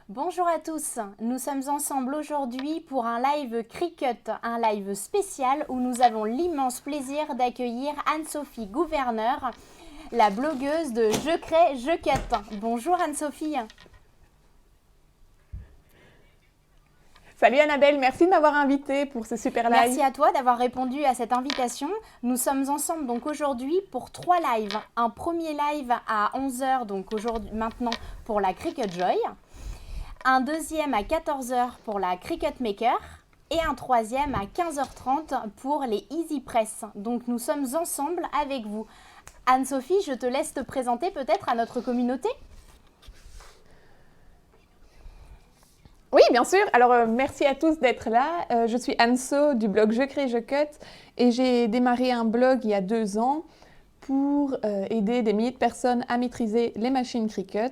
Bonjour à tous, nous sommes ensemble aujourd'hui pour un live Cricut, un live spécial où nous avons l'immense plaisir d'accueillir Anne-Sophie Gouverneur, la blogueuse de Je crée, je cut. Bonjour Anne-Sophie. Salut Annabelle, merci de m'avoir invitée pour ce super live. Merci à toi d'avoir répondu à cette invitation. Nous sommes ensemble donc aujourd'hui pour 3 lives. Un premier live à 11h donc aujourd'hui maintenant pour la Cricut Joy. Un deuxième à 14h pour la Cricut Maker et un troisième à 15h30 pour les Easy Press. Donc nous sommes ensemble avec vous. Anne-Sophie, je te laisse te présenter peut-être à notre communauté. Oui, bien sûr. Alors, merci à tous d'être là. Je suis Anne-So du blog Je crée, je cut et j'ai démarré un blog il y a 2 ans pour aider des milliers de personnes à maîtriser les machines Cricut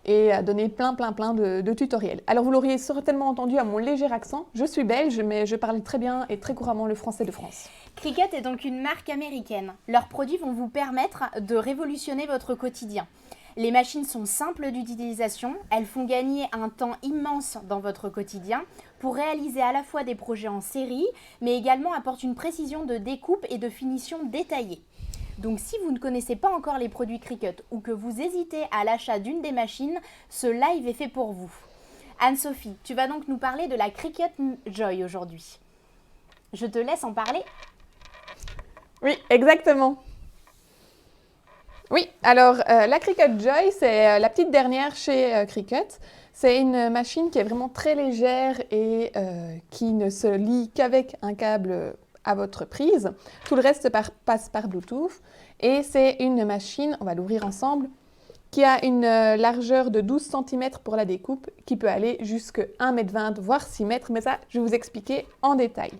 et à donner plein de tutoriels. Alors, vous l'auriez certainement entendu à mon léger accent. Je suis belge, mais je parle très bien et très couramment le français de France. Cricut est donc une marque américaine. Leurs produits vont vous permettre de révolutionner votre quotidien. Les machines sont simples d'utilisation, elles font gagner un temps immense dans votre quotidien pour réaliser à la fois des projets en série, mais également apportent une précision de découpe et de finition détaillée. Donc si vous ne connaissez pas encore les produits Cricut ou que vous hésitez à l'achat d'une des machines, ce live est fait pour vous. Anne-Sophie, tu vas donc nous parler de la Cricut Joy aujourd'hui. Je te laisse en parler. Oui, exactement. Oui, alors la Cricut Joy, c'est la petite dernière chez Cricut. C'est une machine qui est vraiment très légère et qui ne se lie qu'avec un câble à votre prise. Tout le reste passe par Bluetooth. Et c'est une machine, on va l'ouvrir ensemble, qui a une largeur de 12 cm pour la découpe, qui peut aller jusqu'à 1,20 m, voire 6 m. Mais ça, je vais vous expliquer en détail.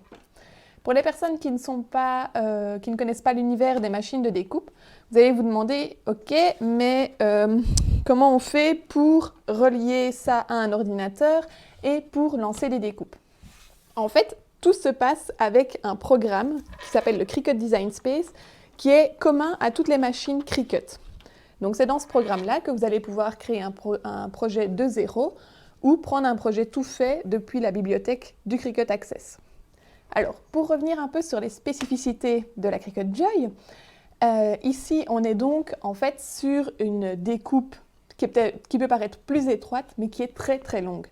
Pour les personnes qui ne connaissent pas l'univers des machines de découpe, vous allez vous demander, ok, mais comment on fait pour relier ça à un ordinateur et pour lancer des découpes? En fait, tout se passe avec un programme qui s'appelle le Cricut Design Space, qui est commun à toutes les machines Cricut. Donc c'est dans ce programme-là que vous allez pouvoir créer un projet de zéro ou prendre un projet tout fait depuis la bibliothèque du Cricut Access. Alors, pour revenir un peu sur les spécificités de la Cricut Joy, ici, on est donc en fait sur une découpe qui peut paraître plus étroite, mais qui est très longue.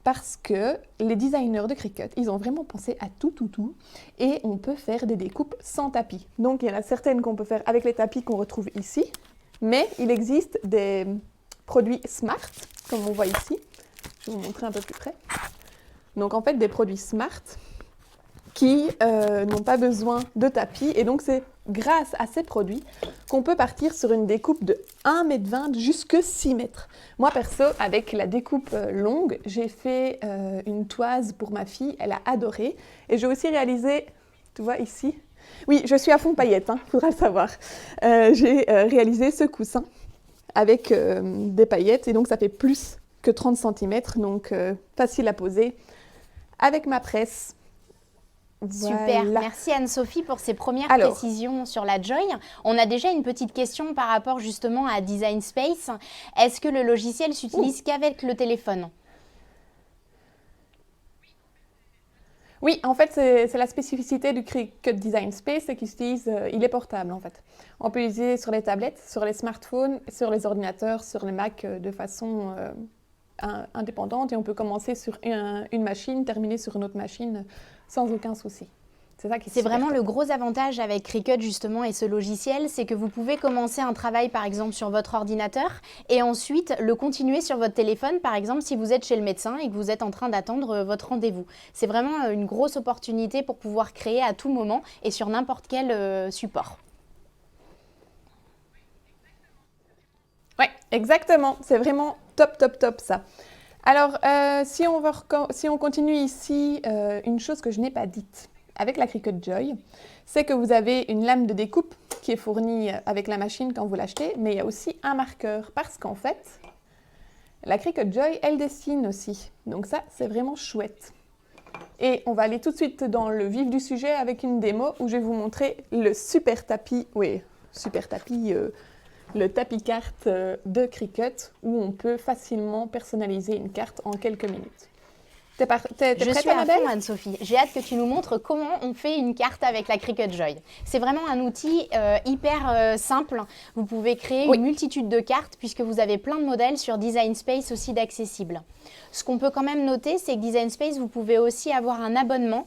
Parce que les designers de Cricut, ils ont vraiment pensé à tout, et on peut faire des découpes sans tapis. Donc, il y en a certaines qu'on peut faire avec les tapis qu'on retrouve ici, mais il existe des produits Smart, comme on voit ici. Je vais vous montrer un peu plus près. Donc, en fait, des produits Smart qui n'ont pas besoin de tapis. Et donc, c'est grâce à ces produits qu'on peut partir sur une découpe de 1,20 m jusqu'à 6 m. Moi, perso, avec la découpe longue, j'ai fait une toise pour ma fille. Elle a adoré. Et j'ai aussi réalisé, tu vois ici, oui, je suis à fond paillettes, il faudra le savoir. J'ai réalisé ce coussin avec des paillettes. Et donc, ça fait plus que 30 cm. Donc, facile à poser avec ma presse. Super, Voilà. merci Anne-Sophie pour ces premières précisions sur la Joy. On a déjà une petite question par rapport justement à Design Space. Est-ce que le logiciel s'utilise qu'avec le téléphone? Oui, en fait, c'est la spécificité du Cricut Design Space, c'est il est portable en fait. On peut l'utiliser sur les tablettes, sur les smartphones, sur les ordinateurs, sur les Mac de façon indépendante et on peut commencer sur une machine, terminer sur une autre machine sans aucun souci. C'est vraiment le gros avantage avec Cricut justement et ce logiciel, c'est que vous pouvez commencer un travail par exemple sur votre ordinateur et ensuite le continuer sur votre téléphone, par exemple si vous êtes chez le médecin et que vous êtes en train d'attendre votre rendez-vous. C'est vraiment une grosse opportunité pour pouvoir créer à tout moment et sur n'importe quel support. Oui, exactement. C'est vraiment top ça. Alors, si on continue ici, une chose que je n'ai pas dite avec la Cricut Joy, c'est que vous avez une lame de découpe qui est fournie avec la machine quand vous l'achetez, mais il y a aussi un marqueur parce qu'en fait, la Cricut Joy, elle dessine aussi. Donc ça, c'est vraiment chouette. Et on va aller tout de suite dans le vif du sujet avec une démo où je vais vous montrer le super tapis, le tapis carte de Cricut où on peut facilement personnaliser une carte en quelques minutes. T'es Je prête, suis à Annabelle? fond, Anne-Sophie. J'ai hâte que tu nous montres comment on fait une carte avec la Cricut Joy. C'est vraiment un outil hyper simple. Vous pouvez créer une multitude de cartes puisque vous avez plein de modèles sur Design Space aussi d'accessibles. Ce qu'on peut quand même noter, c'est que Design Space, vous pouvez aussi avoir un abonnement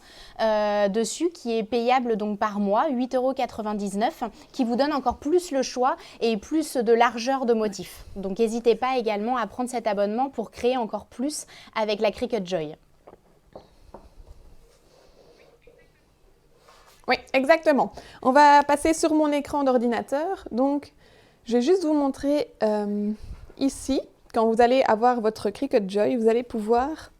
dessus qui est payable donc par mois, 8,99 €, qui vous donne encore plus le choix et plus de largeur de motifs. Donc n'hésitez pas également à prendre cet abonnement pour créer encore plus avec la Cricut Joy. Oui, exactement. On va passer sur mon écran d'ordinateur. Donc, je vais juste vous montrer ici, quand vous allez avoir votre Cricut Joy, vous allez pouvoir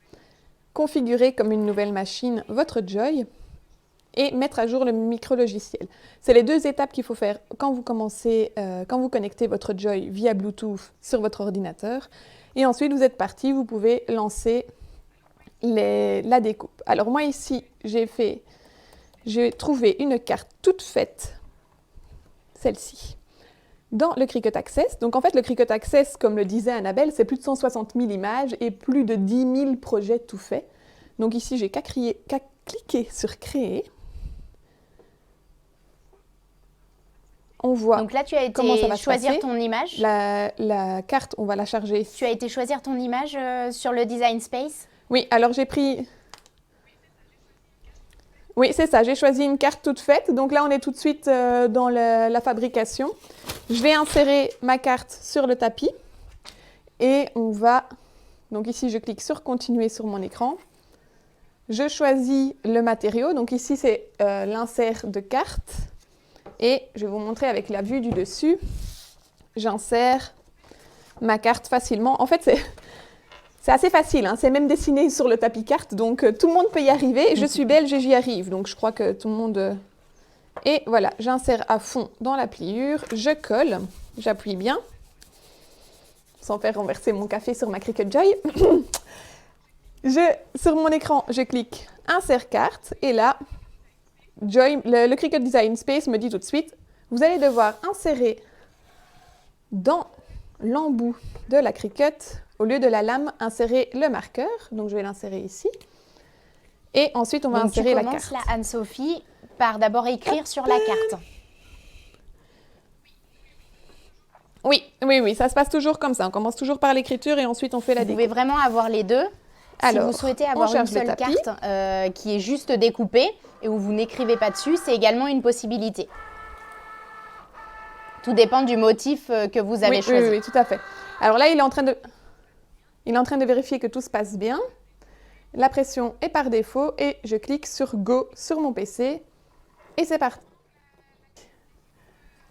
configurer comme une nouvelle machine votre Joy et mettre à jour le micro-logiciel. C'est les deux étapes qu'il faut faire quand vous connectez votre Joy via Bluetooth sur votre ordinateur. Et ensuite, vous êtes parti, vous pouvez lancer la découpe. Alors moi ici, j'ai trouvé une carte toute faite, celle-ci, dans le Cricut Access. Donc en fait, le Cricut Access, comme le disait Annabelle, c'est plus de 160 000 images et plus de 10 000 projets tout faits. Donc ici, j'ai qu'à cliquer sur Créer. On voit donc là, tu as comment ça été va se choisir passer. ton image. La carte, on va la charger ici. Tu as été choisir ton image sur le Design Space. Oui, alors j'ai pris... Oui, c'est ça, j'ai choisi une carte toute faite. Donc là, on est tout de suite dans la fabrication. Je vais insérer ma carte sur le tapis. Et on va... Donc ici, je clique sur Continuer sur mon écran. Je choisis le matériau. Donc ici, c'est l'insert de carte. Et je vais vous montrer avec la vue du dessus. J'insère ma carte facilement. En fait, c'est assez facile, hein. C'est même dessiné sur le tapis carte, donc tout le monde peut y arriver. Je suis belge et j'y arrive, donc je crois que tout le monde... Et voilà, j'insère à fond dans la pliure, je colle, j'appuie bien, sans faire renverser mon café sur ma Cricut Joy. Sur mon écran, je clique Insert carte, et là, le Cricut Design Space me dit tout de suite, vous allez devoir insérer dans l'embout de la Cricut, au lieu de la lame, insérer le marqueur. Donc, je vais l'insérer ici. Et ensuite, on va insérer la carte. Tu commences là, Anne-Sophie, par d'abord écrire sur la carte. Oui, ça se passe toujours comme ça. On commence toujours par l'écriture et ensuite on fait la découpe. Vous pouvez vraiment avoir les deux. Alors, si vous souhaitez avoir une seule carte qui est juste découpée et où vous n'écrivez pas dessus, c'est également une possibilité. Tout dépend du motif que vous avez choisi. Oui, tout à fait. Alors là, il est en train de vérifier que tout se passe bien. La pression est par défaut et je clique sur Go sur mon PC et c'est parti.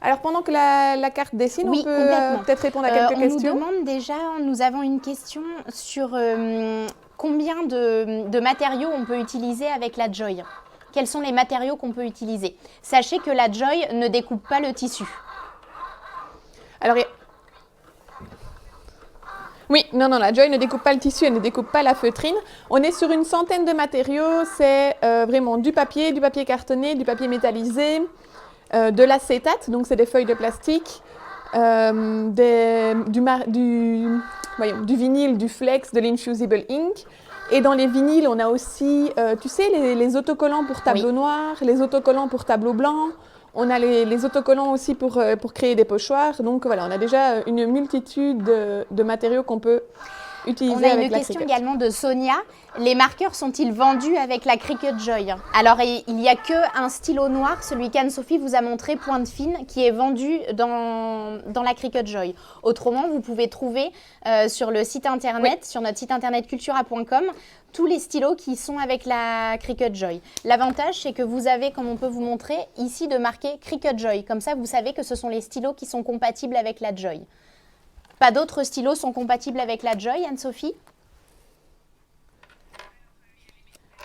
Alors pendant que la carte dessine, on peut peut-être répondre à quelques questions. On nous demande déjà, nous avons une question sur combien de matériaux on peut utiliser avec la Joy. Quels sont les matériaux qu'on peut utiliser? Sachez que la Joy ne découpe pas le tissu. Alors, oui, non, la Joy ne découpe pas le tissu, elle ne découpe pas la feutrine. On est sur une centaine de matériaux, c'est vraiment du papier cartonné, du papier métallisé, de l'acétate, donc c'est des feuilles de plastique, du vinyle, du flex, de l'infusible ink. Et dans les vinyles, on a aussi, tu sais, les autocollants pour tableau noir, les autocollants pour tableau blanc. On a les autocollants aussi pour créer des pochoirs. Donc voilà, on a déjà une multitude de matériaux qu'on peut utiliser avec la Cricut. On a une question également de Sonia. Les marqueurs sont-ils vendus avec la Cricut Joy? Alors, il n'y a qu'un stylo noir, celui qu'Anne-Sophie vous a montré, pointe fine, qui est vendu dans la Cricut Joy. Autrement, vous pouvez trouver sur le site internet, sur notre site internet cultura.com, tous les stylos qui sont avec la Cricut Joy. L'avantage, c'est que vous avez, comme on peut vous montrer, ici de marquer Cricut Joy. Comme ça, vous savez que ce sont les stylos qui sont compatibles avec la Joy. Pas d'autres stylos sont compatibles avec la Joy, Anne-Sophie?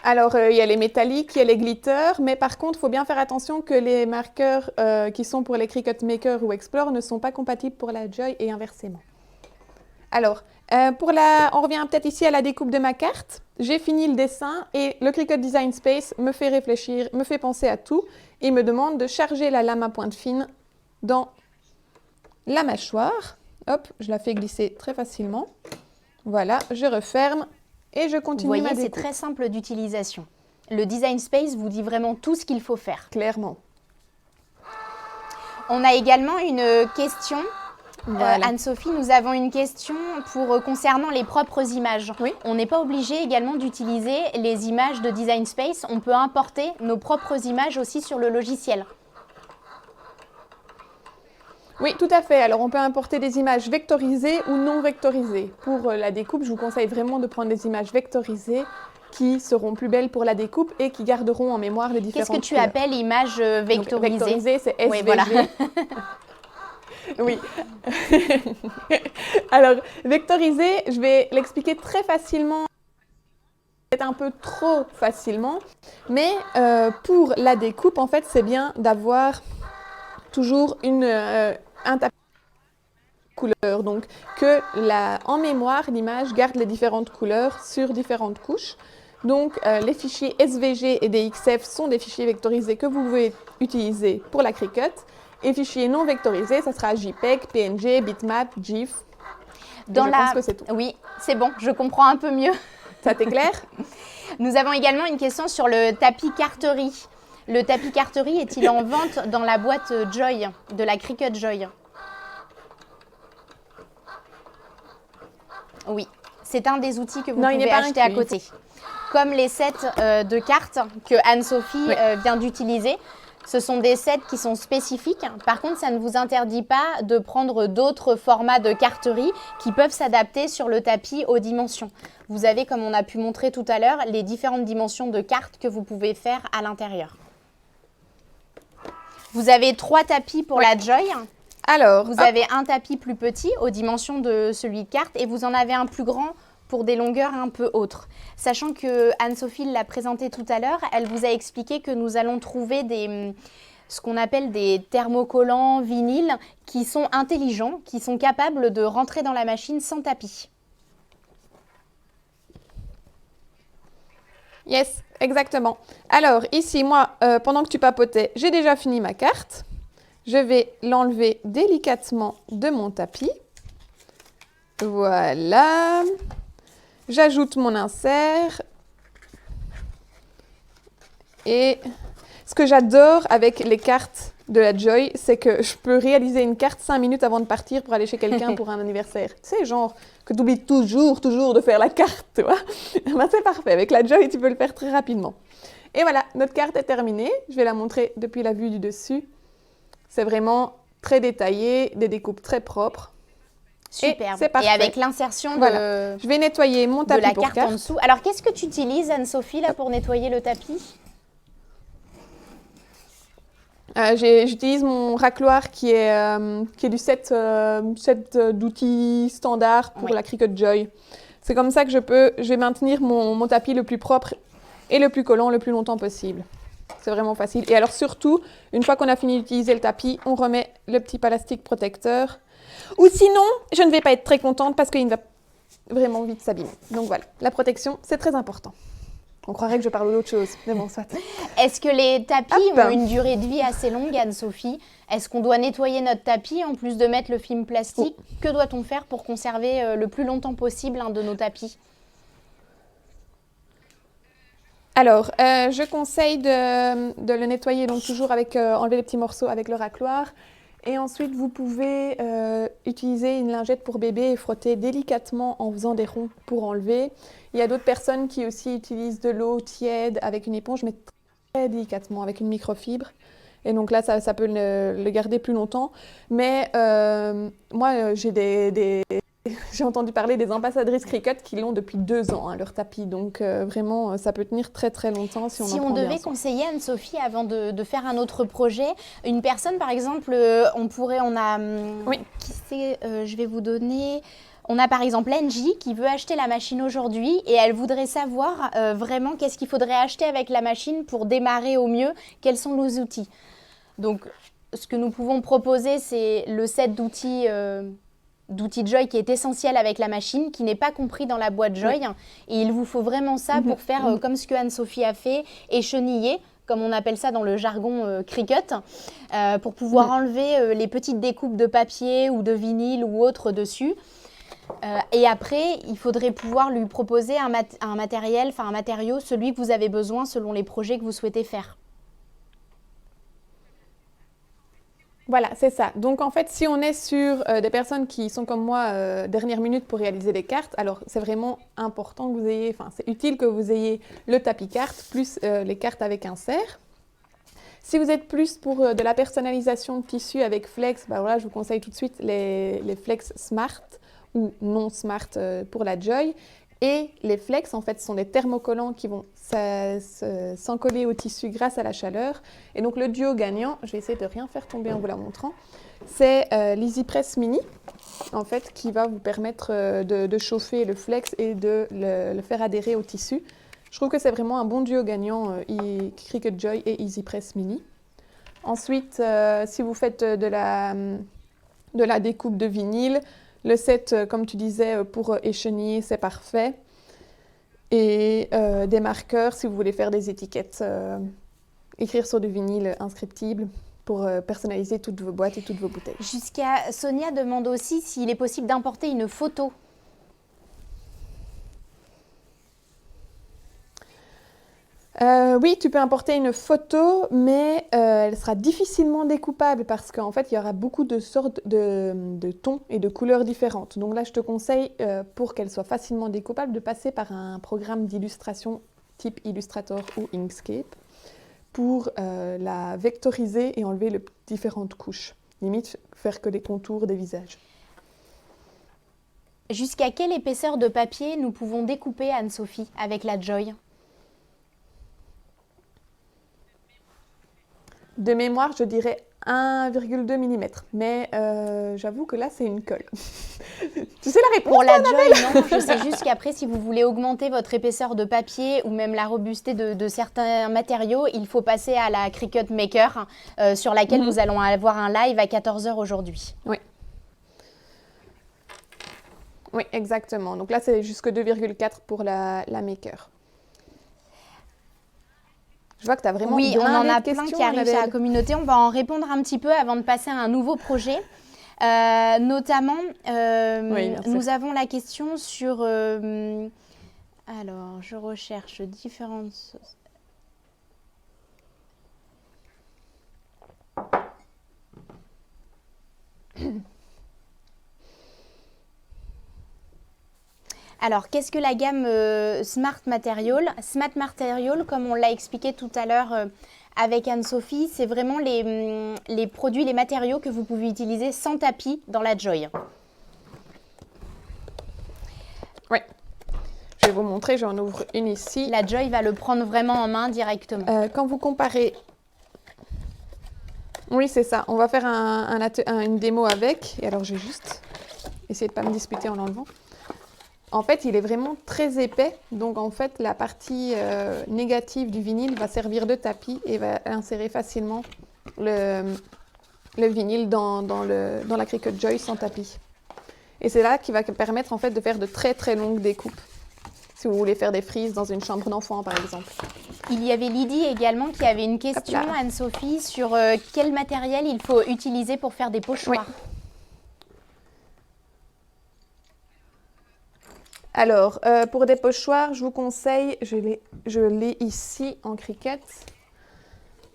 Alors, il y a les métalliques, il y a les glitters, mais par contre, il faut bien faire attention que les marqueurs qui sont pour les Cricut Maker ou Explore ne sont pas compatibles pour la Joy et inversement. Alors, on revient peut-être ici à la découpe de ma carte. J'ai fini le dessin et le Cricut Design Space me fait réfléchir, me fait penser à tout et me demande de charger la lame à pointe fine dans la mâchoire. Hop, je la fais glisser très facilement. Voilà, je referme et je continue ma découpe. Vous voyez, découpe. c'est très simple d'utilisation. Le Design Space vous dit vraiment tout ce qu'il faut faire. Clairement. On a également une question. Voilà. Anne-Sophie, nous avons une question concernant les propres images. Oui. On n'est pas obligé également d'utiliser les images de Design Space. On peut importer nos propres images aussi sur le logiciel. Oui, tout à fait. Alors, on peut importer des images vectorisées ou non vectorisées. Pour la découpe, je vous conseille vraiment de prendre des images vectorisées qui seront plus belles pour la découpe et qui garderont en mémoire les différentes couleurs. Qu'est-ce que tu couleurs. appelles image vectorisée? Donc, vectorisée, c'est SVG. Oui, voilà. Oui. Alors, vectorisé, je vais l'expliquer très facilement, peut-être un peu trop facilement, mais pour la découpe, en fait, c'est bien d'avoir toujours un tapis de couleurs. Donc, en mémoire, l'image garde les différentes couleurs sur différentes couches. Donc, les fichiers SVG et DXF sont des fichiers vectorisés que vous pouvez utiliser pour la Cricut. Et fichiers non vectorisés, ça sera JPEG, PNG, bitmap, GIF. Je pense que c'est tout. Oui, c'est bon, je comprends un peu mieux. Ça t'est clair? Nous avons également une question sur le tapis carterie. Le tapis carterie est-il en vente dans la boîte Joy, de la Cricut Joy? Oui, c'est un des outils que vous pouvez acheter à côté. Comme les sets de cartes que Anne-Sophie vient d'utiliser. Ce sont des sets qui sont spécifiques. Par contre, ça ne vous interdit pas de prendre d'autres formats de carterie qui peuvent s'adapter sur le tapis aux dimensions. Vous avez, comme on a pu montrer tout à l'heure, les différentes dimensions de cartes que vous pouvez faire à l'intérieur. Vous avez 3 tapis pour la Joy. Alors, vous avez un tapis plus petit aux dimensions de celui de carte et vous en avez un plus grand pour des longueurs un peu autres. Sachant que Anne-Sophie l'a présenté tout à l'heure, elle vous a expliqué que nous allons trouver ce qu'on appelle des thermocollants vinyles qui sont intelligents, qui sont capables de rentrer dans la machine sans tapis. Yes, exactement. Alors ici, moi, pendant que tu papotais, j'ai déjà fini ma carte. Je vais l'enlever délicatement de mon tapis. Voilà. J'ajoute mon insert. Et ce que j'adore avec les cartes de la Joy, c'est que je peux réaliser une carte 5 minutes avant de partir pour aller chez quelqu'un pour un anniversaire. Tu sais, genre que tu oublies toujours de faire la carte, tu vois. Ben, c'est parfait. Avec la Joy, tu peux le faire très rapidement. Et voilà, notre carte est terminée. Je vais la montrer depuis la vue du dessus. C'est vraiment très détaillé, des découpes très propres. Superbe. C'est parfait. Et avec l'insertion Je vais nettoyer mon tapis de la carte en dessous. Alors, qu'est-ce que tu utilises, Anne-Sophie, là, pour nettoyer le tapis? J'utilise mon racloir qui est du set d'outils standard pour la Cricut Joy. C'est comme ça que je vais maintenir mon tapis le plus propre et le plus collant le plus longtemps possible. C'est vraiment facile. Et alors surtout, une fois qu'on a fini d'utiliser le tapis, on remet le petit plastique protecteur. Ou sinon, je ne vais pas être très contente parce qu'il va vraiment vite s'abîmer. Donc voilà, la protection, c'est très important. On croirait que je parle d'autre chose, mais bon, soit. Est-ce que les tapis ont une durée de vie assez longue, Anne-Sophie? Est-ce qu'on doit nettoyer notre tapis en plus de mettre le film plastique? Que doit-on faire pour conserver le plus longtemps possible un de nos tapis? Alors, je conseille de le nettoyer donc toujours avec enlever les petits morceaux avec le racloir. Et ensuite, vous pouvez utiliser une lingette pour bébé et frotter délicatement en faisant des ronds pour enlever. Il y a d'autres personnes qui aussi utilisent de l'eau tiède avec une éponge, mais très délicatement avec une microfibre. Et donc là, ça peut le garder plus longtemps. Mais moi, j'ai entendu parler des ambassadrices Cricut qui l'ont depuis 2 ans, leur tapis. Donc vraiment, ça peut tenir très très longtemps si on en prend bien soin. Si on devait conseiller, Anne-Sophie, avant de faire un autre projet, une personne par exemple, je vais vous donner... On a par exemple Angie qui veut acheter la machine aujourd'hui et elle voudrait savoir vraiment qu'est-ce qu'il faudrait acheter avec la machine pour démarrer au mieux, quels sont nos outils. Donc ce que nous pouvons proposer, c'est le set d'outils Joy qui est essentiel avec la machine, qui n'est pas compris dans la boîte Joy. Et il vous faut vraiment ça pour faire comme ce que Anne-Sophie a fait, écheniller comme on appelle ça dans le jargon Cricut, pour pouvoir enlever les petites découpes de papier ou de vinyle ou autre dessus. Et après, il faudrait pouvoir lui proposer un matériau, celui que vous avez besoin selon les projets que vous souhaitez faire. Voilà, c'est ça. Donc en fait, si on est sur des personnes qui sont comme moi dernière minute pour réaliser les cartes, alors c'est vraiment important que vous ayez, enfin c'est utile que vous ayez le tapis carte plus les cartes avec insert. Si vous êtes plus pour de la personnalisation de tissu avec Flex, bah voilà, je vous conseille tout de suite les Flex Smart ou non Smart pour la Joy. Et les Flex, en fait, sont des thermocollants qui vont s'encoller au tissu grâce à la chaleur. Et donc, le duo gagnant, je vais essayer de rien faire tomber en vous la montrant, c'est l'EasyPress Mini, en fait, qui va vous permettre de chauffer le Flex et de le faire adhérer au tissu. Je trouve que c'est vraiment un bon duo gagnant, Cricut Joy et EasyPress Mini. Ensuite, si vous faites de la découpe de vinyle, le set, comme tu disais, pour écheniller, c'est parfait. Et des marqueurs, si vous voulez faire des étiquettes, écrire sur du vinyle inscriptible pour personnaliser toutes vos boîtes et toutes vos bouteilles. Sonia demande aussi s'il est possible d'importer une photo. Oui, tu peux importer une photo, mais elle sera difficilement découpable parce qu'en fait, il y aura beaucoup de sortes de tons et de couleurs différentes. Donc là, je te conseille, pour qu'elle soit facilement découpable, de passer par un programme d'illustration type Illustrator ou Inkscape pour la vectoriser et enlever les différentes couches. Limite, faire que les contours des visages. Jusqu'à quelle épaisseur de papier nous pouvons découper, Anne-Sophie, avec la Joy ? De mémoire, je dirais 1,2 mm. Mais j'avoue que là, c'est une colle. Tu sais la réponse? Pour la Joy, non. Je sais juste qu'après, si vous voulez augmenter votre épaisseur de papier ou même la robustesse de certains matériaux, il faut passer à la Cricut Maker, sur laquelle nous allons avoir un live à 14 h aujourd'hui. Oui. Oui, exactement. Donc là, c'est jusque 2,4 pour la Maker. Je vois que tu as vraiment on en a plein qui arrivent sur la Annabelle. communauté. On va en répondre un petit peu avant de passer à un nouveau projet. Notamment, nous avons la question sur... alors, je recherche différentes... Alors, qu'est-ce que la gamme Smart Material? Smart Material, comme on l'a expliqué tout à l'heure avec Anne-Sophie, c'est vraiment les produits, les matériaux que vous pouvez utiliser sans tapis dans la Joy. Oui. Je vais vous montrer, j'en ouvre une ici. La Joy va le prendre vraiment en main directement. Quand vous comparez... Oui, c'est ça. On va faire une démo avec. Et alors, je vais juste essayer de ne pas me disputer en l'enlevant. En fait, il est vraiment très épais. Donc, en fait, la partie négative du vinyle va servir de tapis et va insérer facilement le vinyle dans la Cricut Joy sans tapis. Et c'est là qui va permettre en fait de faire de très très longues découpes. Si vous voulez faire des frises dans une chambre d'enfant, par exemple. Il y avait Lydie également qui avait une question, Anne-Sophie, sur quel matériel il faut utiliser pour faire des pochoirs. Oui. Alors, pour des pochoirs, je vous conseille, je l'ai ici en Cricut.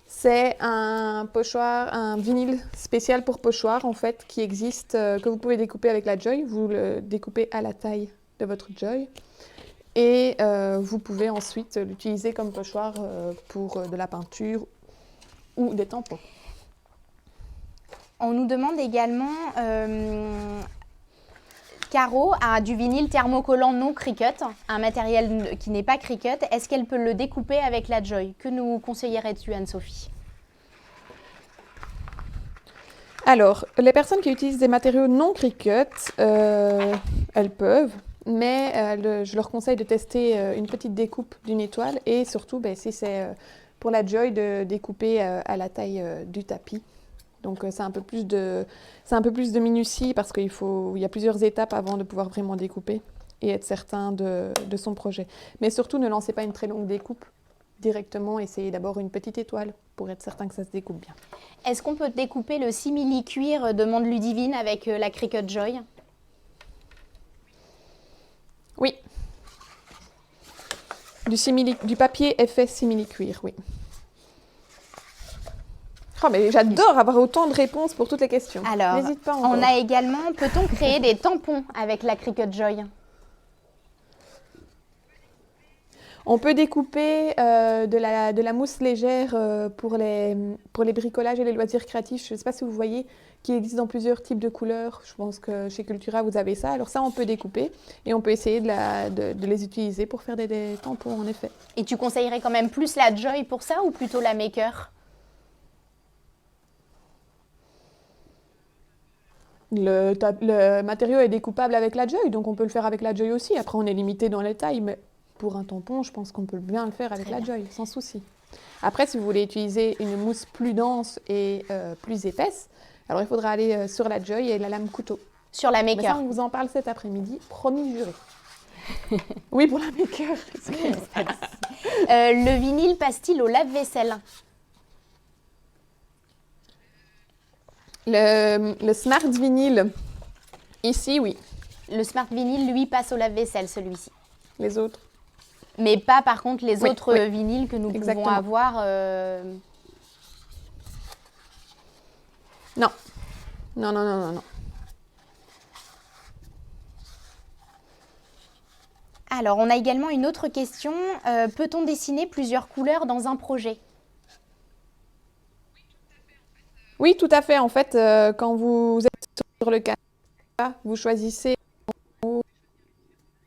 C'est un pochoir, un vinyle spécial pour pochoir en fait, qui existe, que vous pouvez découper avec la Joy. Vous le découpez à la taille de votre Joy. Et vous pouvez ensuite l'utiliser comme pochoir pour de la peinture ou des tampons. On nous demande également, Caro a du vinyle thermocollant non Cricut, un matériel qui n'est pas Cricut. Est-ce qu'elle peut le découper avec la Joy? Que nous conseillerais-tu, Anne-Sophie? Alors, les personnes qui utilisent des matériaux non Cricut, elles peuvent. Mais je leur conseille de tester une petite découpe d'une étoile et surtout, si c'est pour la Joy, de découper à la taille du tapis. Donc c'est un peu plus de minutie parce qu'il y a plusieurs étapes avant de pouvoir vraiment découper et être certain de son projet. Mais surtout, ne lancez pas une très longue découpe directement essayer d'abord une petite étoile pour être certain que ça se découpe bien. Est-ce qu'on peut découper le simili-cuir de Mande Ludivine avec la Cricut Joy? Oui. Du papier effet simili-cuir, oui. Oh, mais j'adore avoir autant de réponses pour toutes les questions. Alors, n'hésite pas encore. On a également, peut-on créer des tampons avec la Cricut Joy? On peut découper de la mousse légère pour les bricolages et les loisirs créatifs. Je ne sais pas si vous voyez, qui existe dans plusieurs types de couleurs. Je pense que chez Cultura, vous avez ça. Alors ça, on peut découper et on peut essayer de les utiliser pour faire des tampons, en effet. Et tu conseillerais quand même plus la Joy pour ça ou plutôt la Maker? Le matériau est découpable avec la Joy, donc on peut le faire avec la Joy aussi. Après, on est limité dans les tailles, mais pour un tampon, je pense qu'on peut bien le faire avec la Joy, sans souci. Après, si vous voulez utiliser une mousse plus dense et plus épaisse, alors il faudra aller sur la Joy et la lame couteau. Sur la Maker. Mais ça, on vous en parle cet après-midi, promis juré. Oui, pour la Maker. Le vinyle passe-t-il au lave-vaisselle? Le Smart Vinyl, ici, oui. Le Smart Vinyl, lui, passe au lave-vaisselle, celui-ci. Les autres? Mais pas, par contre, les autres vinyles que nous Exactement. pouvons avoir. Non. Non, non, non, non, non. Alors, on a également une autre question. Peut-on dessiner plusieurs couleurs dans un projet? Oui, tout à fait. En fait, quand vous êtes sur le Canva, vous choisissez en haut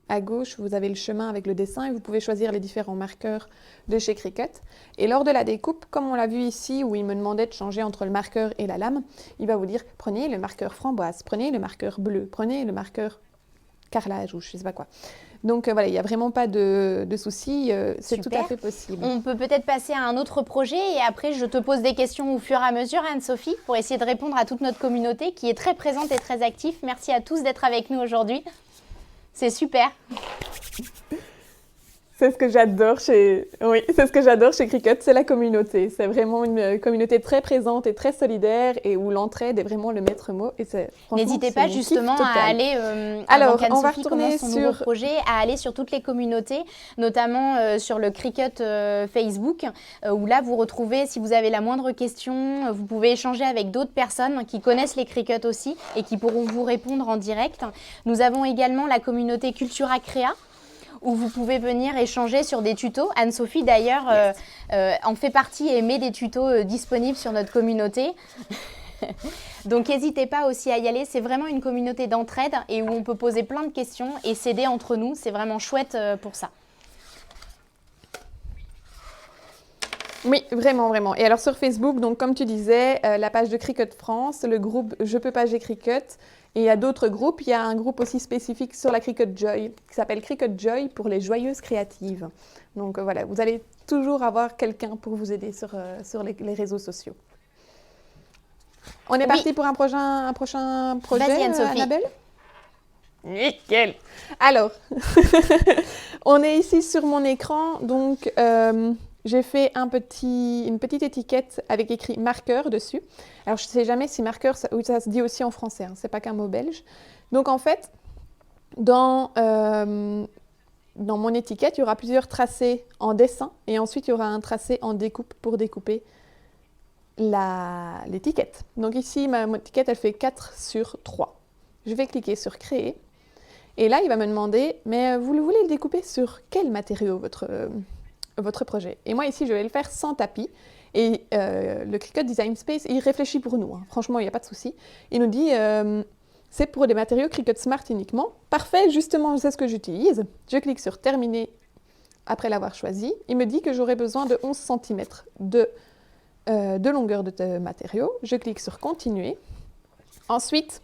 à gauche, vous avez le chemin avec le dessin et vous pouvez choisir les différents marqueurs de chez Cricut. Et lors de la découpe, comme on l'a vu ici, où il me demandait de changer entre le marqueur et la lame, il va vous dire « Prenez le marqueur framboise, prenez le marqueur bleu, prenez le marqueur carrelage » ou je ne sais pas quoi. Donc voilà, il n'y a vraiment pas de souci, c'est tout à fait possible. On peut peut-être passer à un autre projet et après je te pose des questions au fur et à mesure, Anne-Sophie, pour essayer de répondre à toute notre communauté qui est très présente et très active. Merci à tous d'être avec nous aujourd'hui. C'est super. C'est ce que j'adore chez Cricut, c'est la communauté. C'est vraiment une communauté très présente et très solidaire et où l'entraide est vraiment le maître mot. N'hésitez pas justement à aller, alors on va retourner son nouveau projet, à aller sur toutes les communautés, notamment sur le Cricut Facebook, où là vous retrouvez, si vous avez la moindre question, vous pouvez échanger avec d'autres personnes qui connaissent les Cricut aussi et qui pourront vous répondre en direct. Nous avons également la communauté Cultura Créa, où vous pouvez venir échanger sur des tutos. Anne-Sophie, d'ailleurs, en fait partie et met des tutos disponibles sur notre communauté. Donc, n'hésitez pas aussi à y aller. C'est vraiment une communauté d'entraide et où on peut poser plein de questions et s'aider entre nous. C'est vraiment chouette pour ça. Oui, vraiment, vraiment. Et alors sur Facebook, donc comme tu disais, la page de Cricut France, le groupe Je peux pas, j'ai Cricut. Et il y a d'autres groupes. Il y a un groupe aussi spécifique sur la Cricut Joy qui s'appelle Cricut Joy pour les joyeuses créatives. Donc voilà, vous allez toujours avoir quelqu'un pour vous aider sur les réseaux sociaux. On est parti pour un prochain projet, vas-y, Anne-Sophie. Annabelle? Nickel. Alors, on est ici sur mon écran. Donc, j'ai fait une petite étiquette avec écrit marqueur dessus. Alors, je ne sais jamais si marqueur, ça se dit aussi en français, hein, ce n'est pas qu'un mot belge. Donc, en fait, dans mon étiquette, il y aura plusieurs tracés en dessin et ensuite, il y aura un tracé en découpe pour découper l'étiquette. Donc ici, ma étiquette, elle fait 4 sur 3. Je vais cliquer sur Créer. Et là, il va me demander, mais vous voulez le découper sur quel matériau votre projet? Et moi, ici, je vais le faire sans tapis. Et le Cricut Design Space, il réfléchit pour nous. Hein. Franchement, il n'y a pas de souci. Il nous dit, c'est pour des matériaux Cricut Smart uniquement. Parfait, justement, je sais ce que j'utilise. Je clique sur Terminer après l'avoir choisi. Il me dit que j'aurai besoin de 11 cm de longueur de matériaux. Je clique sur Continuer. Ensuite,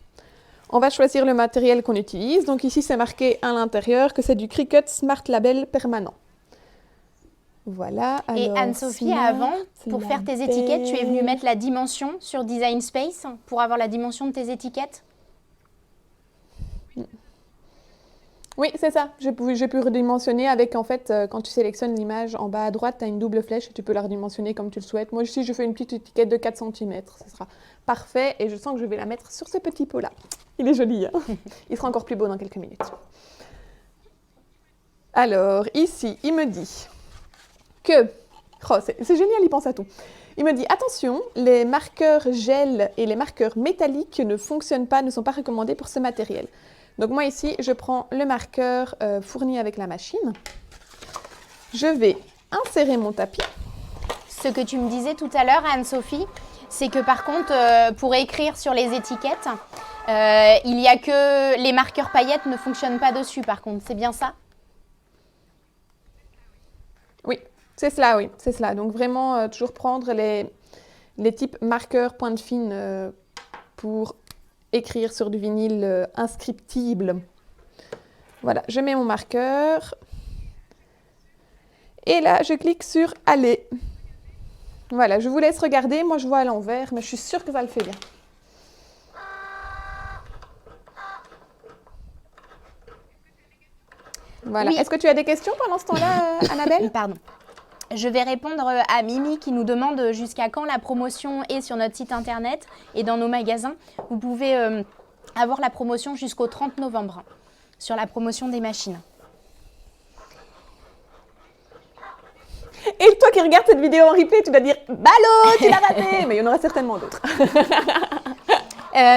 on va choisir le matériel qu'on utilise. Donc ici, c'est marqué à l'intérieur que c'est du Cricut Smart Label permanent. Voilà. Et Anne-Sophie, avant, pour faire tes étiquettes, tu es venue mettre la dimension sur Design Space pour avoir la dimension de tes étiquettes? Oui, c'est ça. J'ai pu redimensionner avec, en fait, quand tu sélectionnes l'image en bas à droite, tu as une double flèche et tu peux la redimensionner comme tu le souhaites. Moi, ici, je fais une petite étiquette de 4 cm. Ce sera parfait et je sens que je vais la mettre sur ce petit pot-là. Il est joli, hein. Il sera encore plus beau dans quelques minutes. Alors, ici, il me dit que... Oh, c'est génial, il pense à tout. Il me dit, attention, les marqueurs gel et les marqueurs métalliques ne fonctionnent pas, ne sont pas recommandés pour ce matériel. Donc moi ici, je prends le marqueur fourni avec la machine. Je vais insérer mon tapis. Ce que tu me disais tout à l'heure, Anne-Sophie, c'est que par contre, pour écrire sur les étiquettes, il n'y a que les marqueurs paillettes ne fonctionnent pas dessus par contre, c'est bien ça? Oui, c'est cela, oui, c'est cela. Donc vraiment, toujours prendre les types marqueurs pointe fine pour écrire sur du vinyle inscriptible. Voilà, je mets mon marqueur. Et là, je clique sur « Aller ». Voilà, je vous laisse regarder. Moi, je vois à l'envers, mais je suis sûre que ça le fait bien. Voilà. Oui. Est-ce que tu as des questions pendant ce temps-là, Annabelle? Pardon. Je vais répondre à Mimi qui nous demande jusqu'à quand la promotion est sur notre site internet et dans nos magasins. Vous pouvez avoir la promotion jusqu'au 30 novembre sur la promotion des machines. Et toi qui regardes cette vidéo en replay, tu vas dire « Ballot, tu l'as raté !» Mais il y en aura certainement d'autres.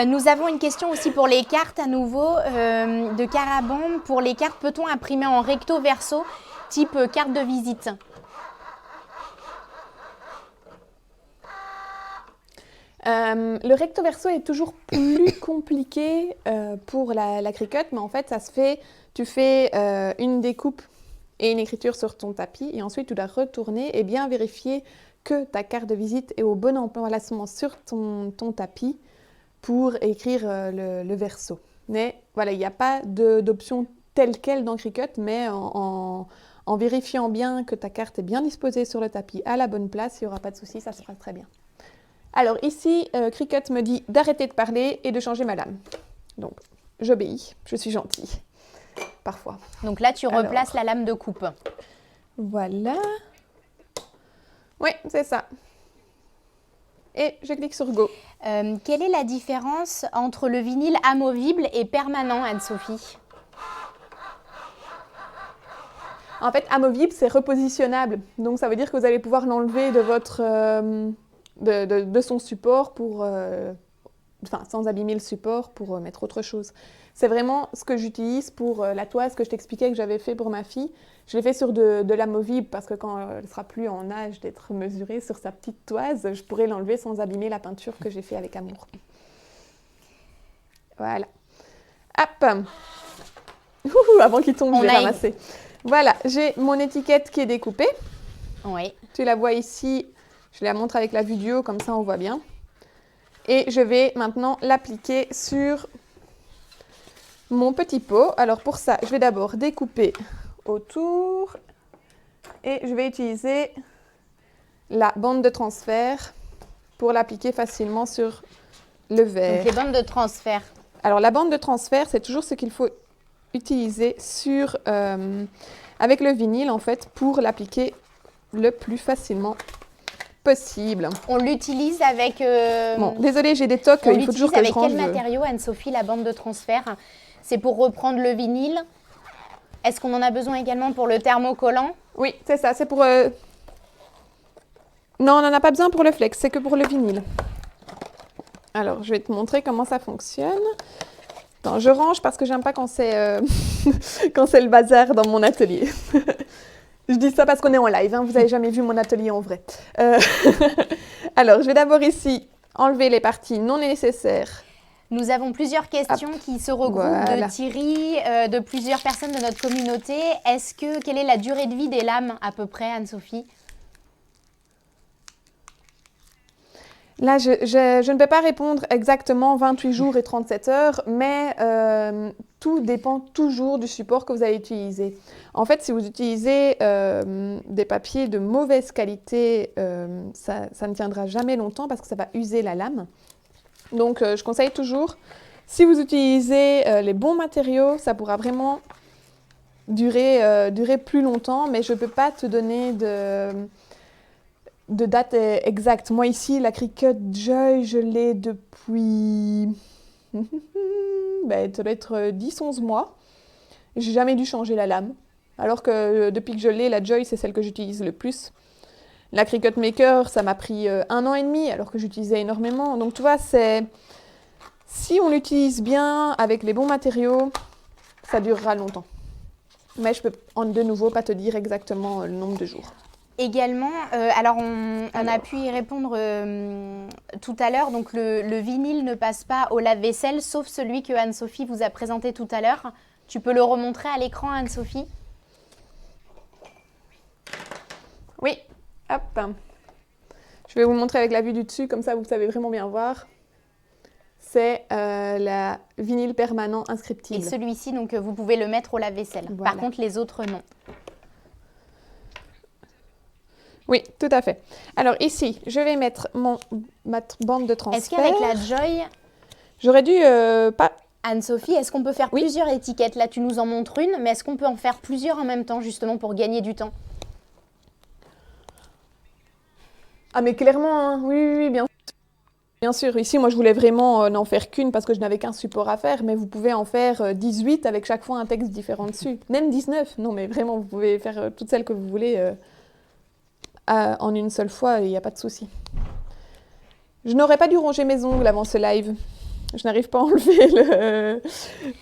Nous avons une question aussi pour les cartes à nouveau de Caraban. Pour les cartes, peut-on imprimer en recto verso type carte de visite? Le recto verso est toujours plus compliqué pour la Cricut, mais en fait, ça se fait, tu fais une découpe et une écriture sur ton tapis, et ensuite tu dois retourner et bien vérifier que ta carte de visite est au bon emplacement sur ton tapis pour écrire le verso. Mais voilà, il n'y a pas d'option telle quelle dans Cricut, mais en vérifiant bien que ta carte est bien disposée sur le tapis à la bonne place, il n'y aura pas de souci, ça se fera très bien. Alors ici, Cricut me dit d'arrêter de parler et de changer ma lame. Donc, j'obéis, je suis gentille, parfois. Donc là, tu replaces la lame de coupe. Voilà. Oui, c'est ça. Et je clique sur Go. Quelle est la différence entre le vinyle amovible et permanent, Anne-Sophie? En fait, amovible, c'est repositionnable. Donc, ça veut dire que vous allez pouvoir l'enlever de votre... de son support pour, sans abîmer le support pour mettre autre chose. C'est vraiment ce que j'utilise pour la toise que je t'expliquais que j'avais fait pour ma fille. Je l'ai fait sur de l'amovible parce que quand elle ne sera plus en âge d'être mesurée sur sa petite toise, je pourrais l'enlever sans abîmer la peinture que j'ai fait avec amour. Voilà. Hop. Avant qu'il tombe, je vais ramasser. Voilà, j'ai mon étiquette qui est découpée. Oui. Tu la vois ici. Je la montre avec la vue du haut, comme ça on voit bien. Et je vais maintenant l'appliquer sur mon petit pot. Alors pour ça, je vais d'abord découper autour et je vais utiliser la bande de transfert pour l'appliquer facilement sur le verre. Donc les bandes de transfert. Alors la bande de transfert, c'est toujours ce qu'il faut utiliser sur, avec le vinyle en fait pour l'appliquer le plus facilement possible. On l'utilise avec... Bon, désolée, j'ai des tocs, il faut toujours que je range. Avec quel matériau, Anne-Sophie, la bande de transfert? C'est pour reprendre le vinyle? Est-ce qu'on en a besoin également pour le thermocollant? Oui, c'est ça, c'est pour... Non, on n'en a pas besoin pour le flex, c'est que pour le vinyle. Alors, je vais te montrer comment ça fonctionne. Attends, je range parce que j'aime pas quand c'est quand c'est le bazar dans mon atelier. Je dis ça parce qu'on est en live, hein, vous n'avez jamais vu mon atelier en vrai. Alors, je vais d'abord ici enlever les parties non nécessaires. Nous avons plusieurs questions qui se regroupent de Thierry, de plusieurs personnes de notre communauté. Quelle est la durée de vie des lames à peu près, Anne-Sophie? Là, je ne peux pas répondre exactement 28 jours et 37 heures, mais tout dépend toujours du support que vous allez utiliser. En fait, si vous utilisez des papiers de mauvaise qualité, ça ne tiendra jamais longtemps parce que ça va user la lame. Donc, je conseille toujours, si vous utilisez les bons matériaux, ça pourra vraiment durer plus longtemps, mais je ne peux pas te donner de date exacte. Moi ici, la Cricut Joy, je l'ai depuis... ça doit être 10-11 mois. J'ai jamais dû changer la lame. Alors que depuis que je l'ai, la Joy, c'est celle que j'utilise le plus. La Cricut Maker, ça m'a pris 1 an et demi, alors que j'utilisais énormément. Donc tu vois, si on l'utilise bien, avec les bons matériaux, ça durera longtemps. Mais je peux de nouveau pas te dire exactement le nombre de jours. Également, on a pu y répondre tout à l'heure, donc le vinyle ne passe pas au lave-vaisselle, sauf celui que Anne-Sophie vous a présenté tout à l'heure. Tu peux le remontrer à l'écran, Anne-Sophie? Oui, hop. Je vais vous le montrer avec la vue du dessus, comme ça vous savez vraiment bien voir. C'est la vinyle permanent inscriptible. Et celui-ci, donc vous pouvez le mettre au lave-vaisselle. Voilà. Par contre, les autres, non. Oui, tout à fait. Alors ici, je vais mettre ma bande de transfert. Est-ce qu'avec la Joy, j'aurais dû pas... Anne-Sophie, est-ce qu'on peut faire plusieurs étiquettes? Là, tu nous en montres une, mais est-ce qu'on peut en faire plusieurs en même temps, justement, pour gagner du temps? Ah, mais clairement, hein. Oui, bien sûr. Ici, moi, je voulais vraiment n'en faire qu'une parce que je n'avais qu'un support à faire, mais vous pouvez en faire 18 avec chaque fois un texte différent dessus. Même 19. Non, mais vraiment, vous pouvez faire toutes celles que vous voulez en une seule fois, il n'y a pas de souci. Je n'aurais pas dû ronger mes ongles avant ce live. Je n'arrive pas à enlever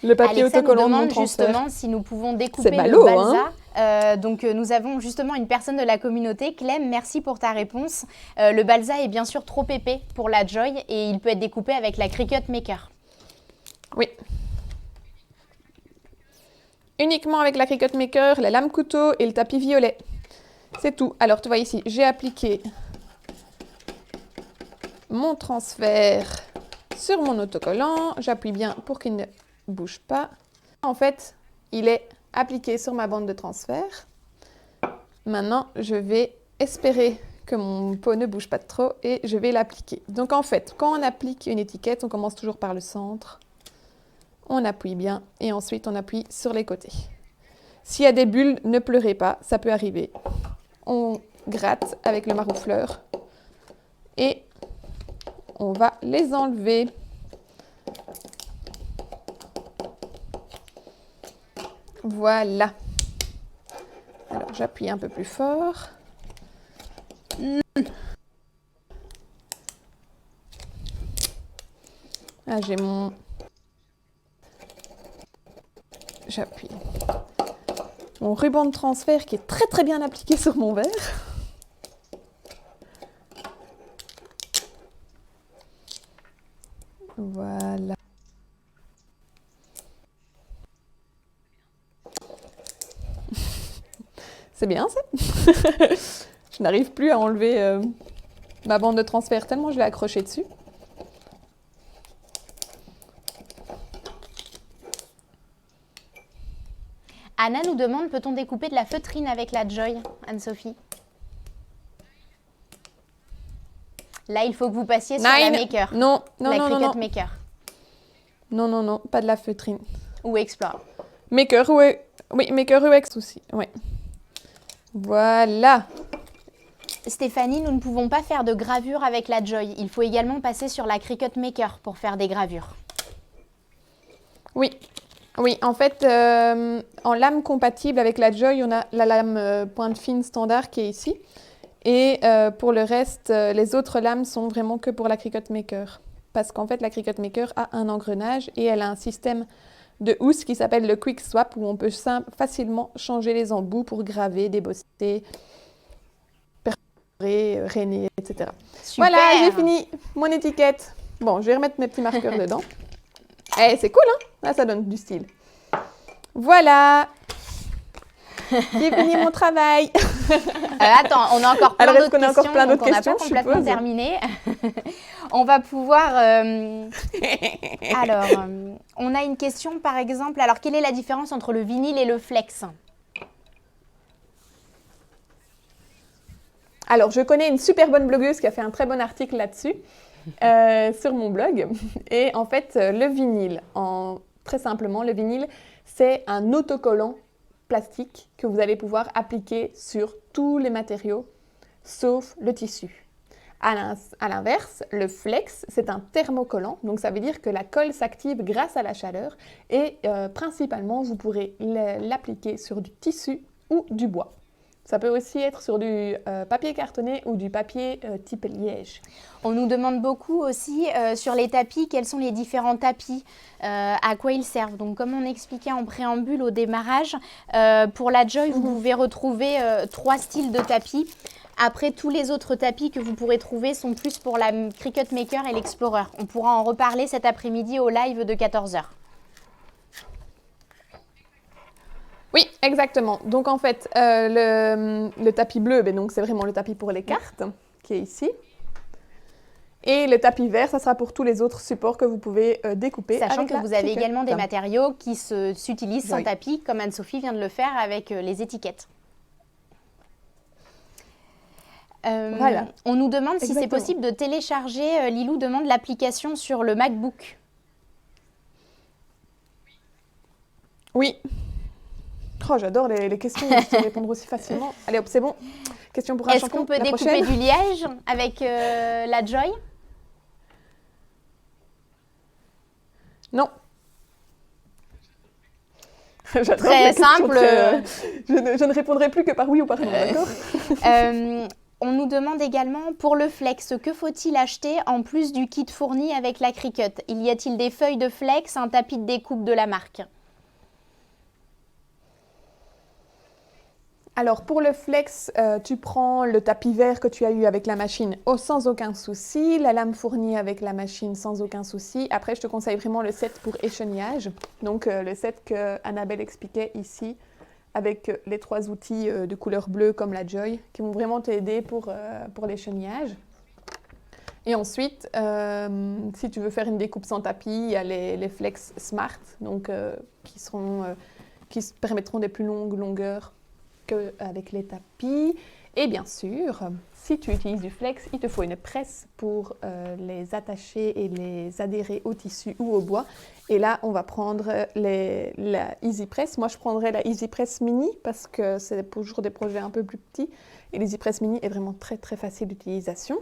le papier autocollant de mon transfert. Justement si nous pouvons découper le ballot, balsa. hein. Donc nous avons justement une personne de la communauté. Clem, merci pour ta réponse. Le balsa est bien sûr trop épais pour la Joy et il peut être découpé avec la Cricut Maker. Oui. Uniquement avec la Cricut Maker, la lame couteau et le tapis violet. C'est tout. Alors tu vois ici, j'ai appliqué mon transfert sur mon autocollant. J'appuie bien pour qu'il ne bouge pas. En fait, il est appliqué sur ma bande de transfert. Maintenant, je vais espérer que mon pot ne bouge pas trop et je vais l'appliquer. Donc en fait, quand on applique une étiquette, on commence toujours par le centre. On appuie bien et ensuite on appuie sur les côtés. S'il y a des bulles, ne pleurez pas, ça peut arriver. On gratte avec le maroufleur et on va les enlever. Voilà. Alors, j'appuie un peu plus fort. Ah, j'ai mon... J'appuie. Mon ruban de transfert qui est très très bien appliqué sur mon verre. Voilà. C'est bien ça. Je n'arrive plus à enlever ma bande de transfert tellement je l'ai accrochée dessus. Anna nous demande, peut-on découper de la feutrine avec la Joy, Anne-Sophie? Là, il faut que vous passiez sur la Maker. Non, la Cricut Maker. Non, pas de la feutrine. Ou Explore. Maker ou Maker ou X aussi, oui. Voilà. Stéphanie, nous ne pouvons pas faire de gravure avec la Joy. Il faut également passer sur la Cricut Maker pour faire des gravures. Oui, en fait, en lame compatible avec la Joy, on a la lame pointe fine standard qui est ici. Et pour le reste, les autres lames sont vraiment que pour la Cricut Maker. Parce qu'en fait, la Cricut Maker a un engrenage et elle a un système de housse qui s'appelle le Quick Swap où on peut facilement changer les embouts pour graver, débosser, perforer, rainer, etc. Super. Voilà, j'ai fini mon étiquette. Bon, je vais remettre mes petits marqueurs dedans. Eh, c'est cool, hein? Là, ça donne du style. Voilà. J'ai fini mon travail. Attends, on a encore plein d'autres questions. Encore plein d'autres questions, on n'a pas complètement terminé. On va pouvoir... Alors, on a une question, par exemple. Alors, quelle est la différence entre le vinyle et le flex? Alors, je connais une super bonne blogueuse qui a fait un très bon article là-dessus sur mon blog. Et en fait, le vinyle, très simplement, le vinyle, c'est un autocollant plastique que vous allez pouvoir appliquer sur tous les matériaux, sauf le tissu. À l'inverse, le flex, c'est un thermocollant, donc ça veut dire que la colle s'active grâce à la chaleur et principalement, vous pourrez l'appliquer sur du tissu ou du bois. Ça peut aussi être sur du papier cartonné ou du papier type liège. On nous demande beaucoup aussi sur les tapis, quels sont les différents tapis, à quoi ils servent. Donc comme on expliquait en préambule au démarrage, pour la Joy, vous pouvez retrouver 3 styles de tapis. Après, tous les autres tapis que vous pourrez trouver sont plus pour la Cricut Maker et l'Explorer. On pourra en reparler cet après-midi au live de 14h. Oui, exactement. Donc en fait, le tapis bleu, donc c'est vraiment le tapis pour les cartes qui est ici. Et le tapis vert, ça sera pour tous les autres supports que vous pouvez découper. Sachant que vous avez Cricut. également des matériaux qui s'utilisent sans tapis, comme Anne-Sophie vient de le faire avec les étiquettes. Voilà. On nous demande si c'est possible de télécharger, Lilou demande l'application sur le MacBook. Oui. Oh, j'adore les questions, je sais répondre aussi facilement. Allez hop, c'est bon. Question pour un champion. Est-ce qu'on peut découper du liège avec la Joy? Non. Très simple. Je ne répondrai plus que par oui ou par non, d'accord? On nous demande également, pour le flex, que faut-il acheter en plus du kit fourni avec la Cricut? Y a-t-il des feuilles de flex, un tapis de découpe de la marque? Alors pour le flex, tu prends le tapis vert que tu as eu avec la machine sans aucun souci, la lame fournie avec la machine sans aucun souci. Après, je te conseille vraiment le set pour écheniage, donc le set que Annabelle expliquait ici, avec les 3 outils de couleur bleue comme la Joy, qui vont vraiment t'aider pour l'écheniage. Et ensuite, si tu veux faire une découpe sans tapis, il y a les Flex Smart, donc, qui permettront des plus longues longueurs qu'avec les tapis. Et bien sûr, si tu utilises du flex, il te faut une presse pour les attacher et les adhérer au tissu ou au bois. Et là, on va prendre la Easy Press. Moi, je prendrais la Easy Press Mini parce que c'est toujours des projets un peu plus petits. Et l'Easy Press Mini est vraiment très, très facile d'utilisation.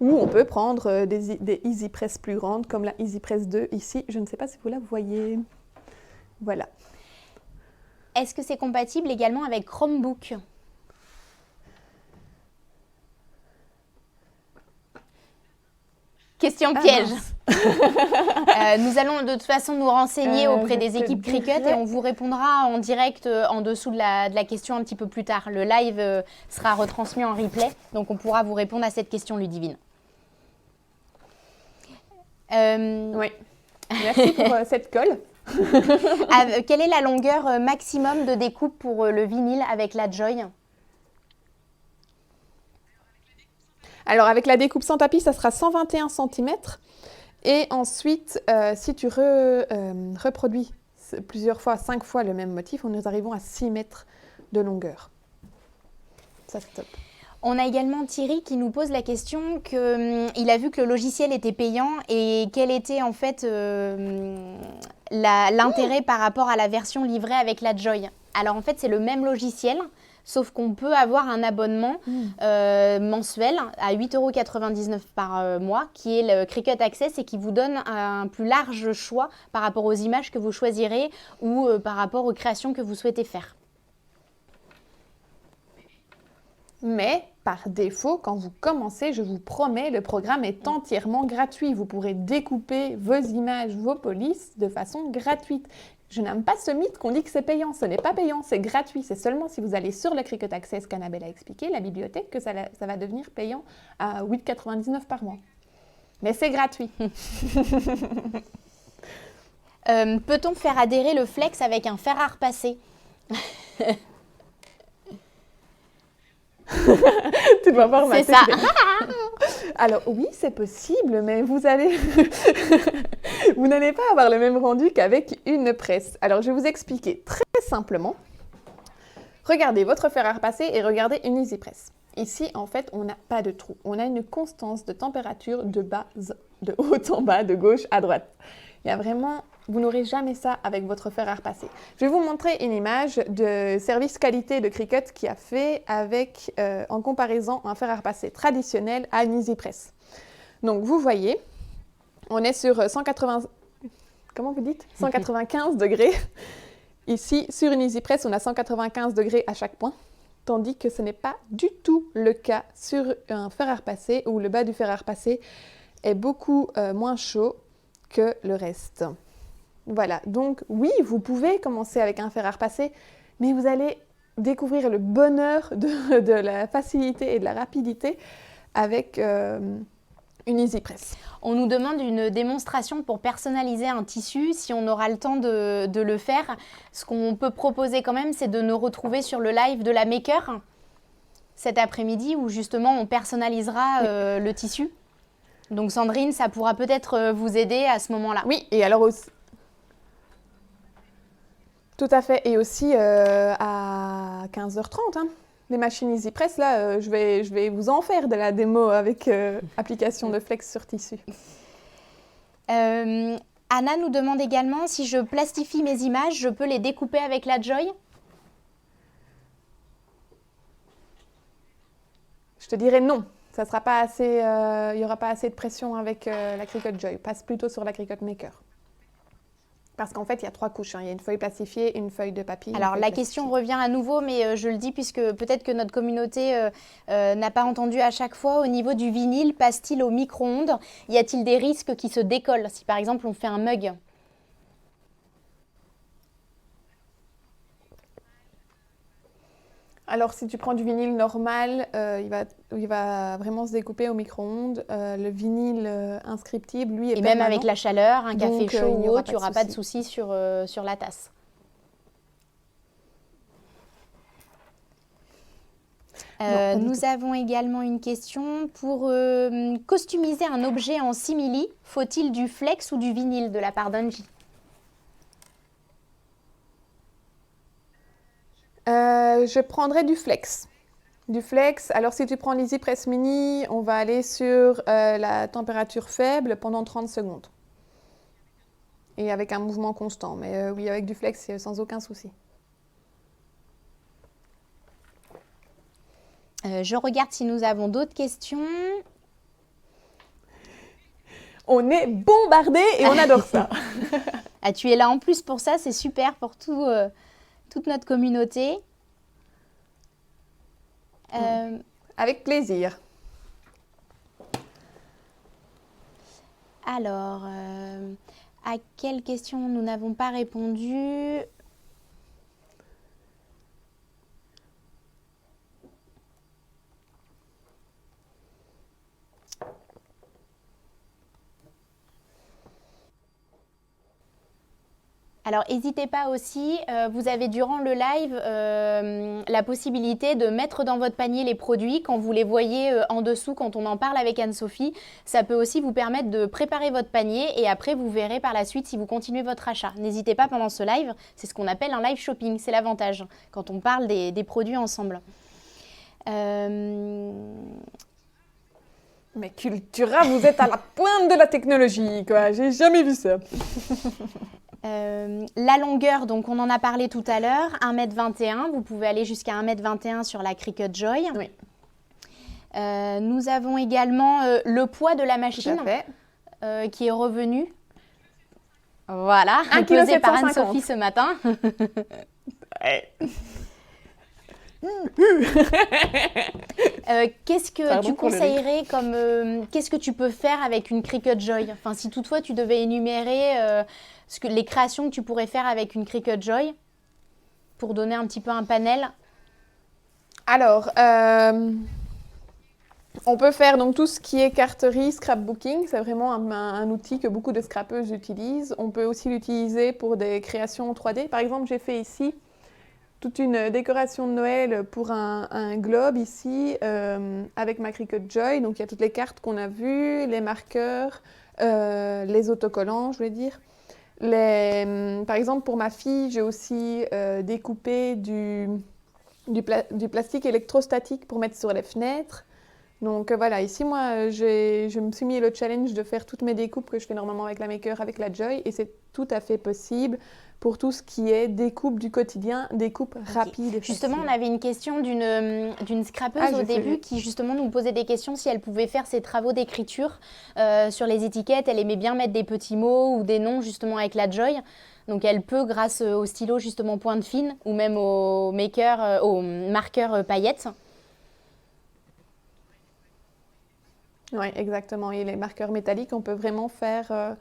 Ou on peut prendre des Easy Press plus grandes comme la Easy Press 2 ici. Je ne sais pas si vous la voyez. Voilà. Est-ce que c'est compatible également avec Chromebook? Question piège. Nous allons de toute façon nous renseigner auprès des équipes Cricut et on vous répondra en direct en dessous de la question un petit peu plus tard. Le live sera retransmis en replay, donc on pourra vous répondre à cette question, Ludivine. Oui. Merci pour cette colle. Quelle est la longueur maximum de découpe pour le vinyle avec la Joy? Alors avec la découpe sans tapis, ça sera 121 cm. Et ensuite, si tu reproduis plusieurs fois, 5 fois le même motif, nous arrivons à 6 mètres de longueur. Ça, c'est top. On a également Thierry qui nous pose la question qu'il a vu que le logiciel était payant et quel était en fait l'intérêt par rapport à la version livrée avec la Joy. Alors en fait, c'est le même logiciel, sauf qu'on peut avoir un abonnement mensuel à 8,99 € par mois, qui est le Cricut Access et qui vous donne un plus large choix par rapport aux images que vous choisirez ou par rapport aux créations que vous souhaitez faire. Mais par défaut, quand vous commencez, je vous promets, le programme est entièrement gratuit. Vous pourrez découper vos images, vos polices de façon gratuite. Je n'aime pas ce mythe qu'on dit que c'est payant. Ce n'est pas payant, c'est gratuit. C'est seulement si vous allez sur le Cricut Access qu'Annabelle a expliqué, la bibliothèque, que ça va devenir payant à 8,99 € par mois. Mais c'est gratuit. Peut-on faire adhérer le flex avec un fer à repasser? Tu dois voir ma tête. C'est ça. Alors oui, c'est possible, mais vous n'allez pas avoir le même rendu qu'avec une presse. Alors je vais vous expliquer très simplement. Regardez votre fer à repasser et regardez une Easy Press. Ici, en fait, on n'a pas de trou. On a une constance de température de haut en bas, de gauche à droite. Il y a vraiment, vous n'aurez jamais ça avec votre fer à repasser. Je vais vous montrer une image de service qualité de Cricut qui a fait avec, en comparaison, un fer à repasser traditionnel à une EasyPress. Donc, vous voyez, on est sur 195 degrés. Ici, sur une EasyPress, on a 195 degrés à chaque point, tandis que ce n'est pas du tout le cas sur un fer à repasser où le bas du fer à repasser est beaucoup moins chaud que le reste. Voilà, donc oui, vous pouvez commencer avec un fer à repasser, mais vous allez découvrir le bonheur de la facilité et de la rapidité avec une EasyPress. On nous demande une démonstration pour personnaliser un tissu, si on aura le temps de le faire. Ce qu'on peut proposer quand même, c'est de nous retrouver sur le live de la Maker cet après-midi où justement on personnalisera le tissu. Donc Sandrine, ça pourra peut-être vous aider à ce moment-là. Oui, et alors aussi... Tout à fait, et aussi à 15h30, hein. Les machines EasyPress, là, je vais vous en faire de la démo avec application de flex sur tissu. Anna nous demande également si je plastifie mes images, je peux les découper avec la Joy? Je te dirais non. Ça sera pas assez, il n'y aura pas assez de pression avec la Cricut Joy. Passe plutôt sur la Cricut Maker. Parce qu'en fait, il y a 3 couches. Hein. Il y a une feuille plastifiée, une feuille de papier. Alors, la question revient à nouveau, mais je le dis puisque peut-être que notre communauté n'a pas entendu à chaque fois. Au niveau du vinyle, passe-t-il au micro-ondes? Y a-t-il des risques qui se décollent si par exemple on fait un mug? Alors, si tu prends du vinyle normal, il va vraiment se découper au micro-ondes. Le vinyle inscriptible, lui, est permanent. Et même avec la chaleur, un café chaud ou autre, il n'y aura pas de souci sur la tasse. Nous avons également une question. Pour customiser un objet en simili, faut-il du flex ou du vinyle de la part d'Angie? Je prendrais du flex. Du flex. Alors, si tu prends l'EasyPress Mini, on va aller sur la température faible pendant 30 secondes. Et avec un mouvement constant. Mais oui, avec du flex, sans aucun souci. Je regarde si nous avons d'autres questions. On est bombardé et on adore ça. Ah, tu es là en plus pour ça, c'est super pour toute notre communauté. Avec plaisir. Alors, à quelle question nous n'avons pas répondu? Alors, n'hésitez pas aussi, vous avez durant le live la possibilité de mettre dans votre panier les produits quand vous les voyez en dessous, quand on en parle avec Anne-Sophie. Ça peut aussi vous permettre de préparer votre panier et après vous verrez par la suite si vous continuez votre achat. N'hésitez pas pendant ce live, c'est ce qu'on appelle un live shopping, c'est l'avantage quand on parle des produits ensemble. Mais Cultura, vous êtes à la pointe de la technologie, quoi. J'ai jamais vu ça. La longueur, donc on en a parlé tout à l'heure, 1,21 m. Vous pouvez aller jusqu'à 1,21 m sur la Cricut Joy. Oui. Nous avons également le poids de la machine qui est revenu. Voilà, pesé par Anne-Sophie ce matin. Qu'est-ce que tu conseillerais comme qu'est-ce que tu peux faire avec une Cricut Joy? Enfin, si toutefois tu devais énumérer les créations que tu pourrais faire avec une Cricut Joy pour donner un petit peu un panel. Alors, on peut faire donc tout ce qui est carterie, scrapbooking. C'est vraiment un outil que beaucoup de scrapeuses utilisent. On peut aussi l'utiliser pour des créations en 3D. Par exemple, j'ai fait ici toute une décoration de Noël pour un globe ici avec ma Cricut Joy. Donc, il y a toutes les cartes qu'on a vues, les marqueurs, les autocollants, je voulais dire. Par exemple, pour ma fille, j'ai aussi découpé du plastique électrostatique pour mettre sur les fenêtres. Donc voilà, ici moi je me suis mis le challenge de faire toutes mes découpes que je fais normalement avec la Maker, avec la Joy, et c'est tout à fait possible pour tout ce qui est découpe du quotidien, découpe rapide et Justement, facile. on avait une question d'une scrapeuse au début qui justement nous posait des questions si elle pouvait faire ses travaux d'écriture sur les étiquettes. Elle aimait bien mettre des petits mots ou des noms justement avec la Joy. Donc elle peut, grâce au stylo justement pointe fine ou même au maker, au marqueur paillettes. Oui, exactement. Et les marqueurs métalliques, on peut vraiment faire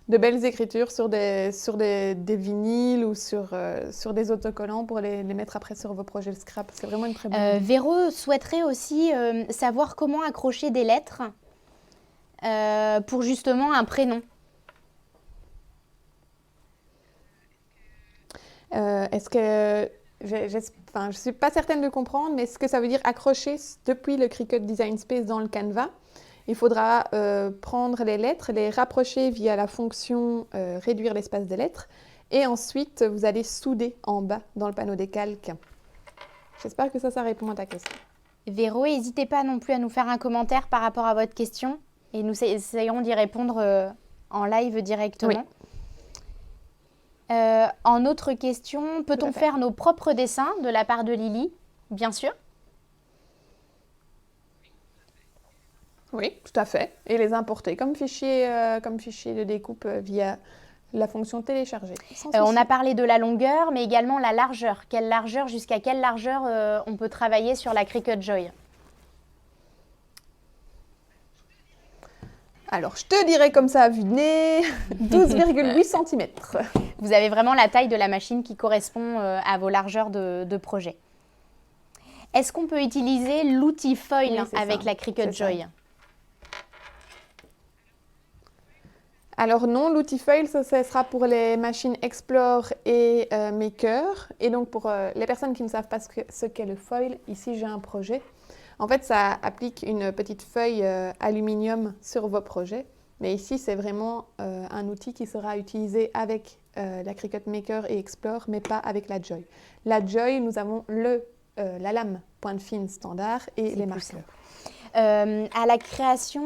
de belles écritures sur des vinyles ou sur des autocollants pour les mettre après sur vos projets de scrap. C'est vraiment une très bonne idée. Véro souhaiterait aussi savoir comment accrocher des lettres pour justement un prénom. Est-ce que... je ne suis pas certaine de comprendre, mais ce que ça veut dire accrocher depuis le Cricut Design Space dans le Canva, il faudra prendre les lettres, les rapprocher via la fonction réduire l'espace des lettres, et ensuite vous allez souder en bas dans le panneau des calques. J'espère que ça répond à ta question. Véro, n'hésitez pas non plus à nous faire un commentaire par rapport à votre question et nous essayerons d'y répondre en live directement. Oui. En autre question, peut-on faire nos propres dessins de la part de Lily? Bien sûr. Oui, tout à fait. Et les importer comme fichier de découpe via la fonction télécharger. On a parlé de la longueur, mais également la largeur. Quelle largeur, jusqu'à quelle largeur on peut travailler sur la Cricut Joy? Alors, je te dirais comme ça, à vue de nez, 12,8 cm. Vous avez vraiment la taille de la machine qui correspond à vos largeurs de projet. Est-ce qu'on peut utiliser l'outil foil avec la Cricut Joy? Alors non, l'outil foil, ça sera pour les machines Explore et Maker. Et donc pour les personnes qui ne savent pas ce qu'est le foil, ici j'ai un projet. En fait, ça applique une petite feuille aluminium sur vos projets. Mais ici, c'est vraiment un outil qui sera utilisé avec la Cricut Maker et Explore, mais pas avec la Joy. La Joy, nous avons la lame pointe fine standard et les marqueurs. À la création,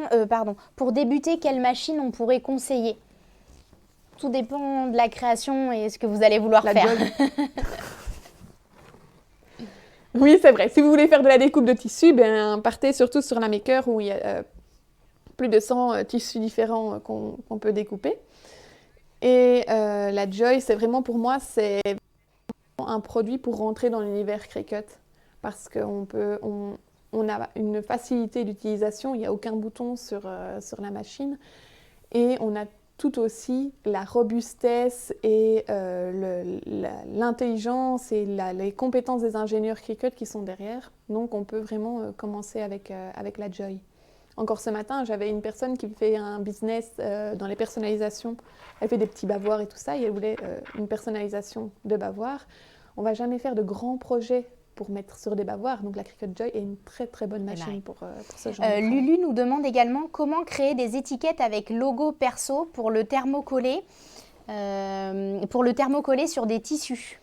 pour débuter, quelle machine on pourrait conseiller? Tout dépend de la création et ce que vous allez vouloir faire. Oui, c'est vrai. Si vous voulez faire de la découpe de tissu, partez surtout sur la Maker où il y a plus de 100 tissus différents qu'on peut découper. Et la Joy, c'est vraiment pour moi, c'est un produit pour rentrer dans l'univers Cricut parce qu'on a une facilité d'utilisation, il n'y a aucun bouton sur la machine et on a tout aussi la robustesse et l'intelligence et les compétences des ingénieurs Cricut qui sont derrière. Donc on peut vraiment commencer avec la Joy. Encore ce matin, j'avais une personne qui fait un business dans les personnalisations. Elle fait des petits bavoirs et tout ça et elle voulait une personnalisation de bavoirs. On ne va jamais faire de grands projets pour mettre sur des bavoirs. Donc la Cricut Joy est une très très bonne machine pour ce genre de travail. Lulu nous demande également comment créer des étiquettes avec logo perso pour le thermocoller sur des tissus.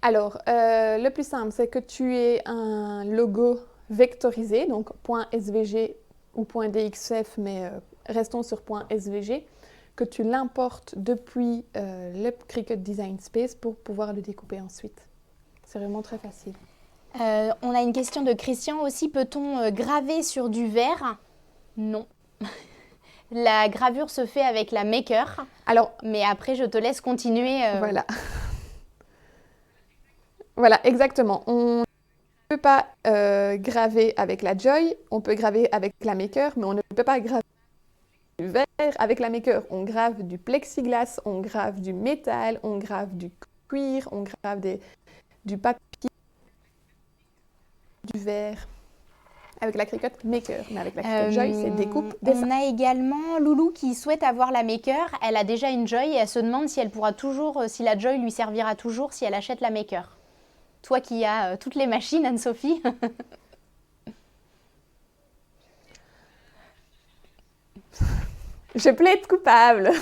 Alors, le plus simple, c'est que tu aies un logo vectorisé, donc .svg ou .dxf, mais restons sur .svg, que tu l'importes depuis le Cricut Design Space pour pouvoir le découper ensuite. C'est vraiment très facile. On a une question de Christian aussi. Peut-on graver sur du verre? Non. La gravure se fait avec la Maker. Alors, mais après, je te laisse continuer. Voilà. Voilà, exactement. On ne peut pas graver avec la Joy, on peut graver avec la Maker, mais on ne peut pas graver du verre avec la Maker. On grave du plexiglas, on grave du métal, on grave du cuir, on grave du papier, du verre. Avec la Cricut Maker, mais avec la Cricut Joy, c'est découpe, dessin. On a également Loulou qui souhaite avoir la Maker. Elle a déjà une Joy et elle se demande si elle pourra toujours, si la Joy lui servira toujours si elle achète la Maker. Toi qui as toutes les machines, Anne-Sophie. Je plaide coupable.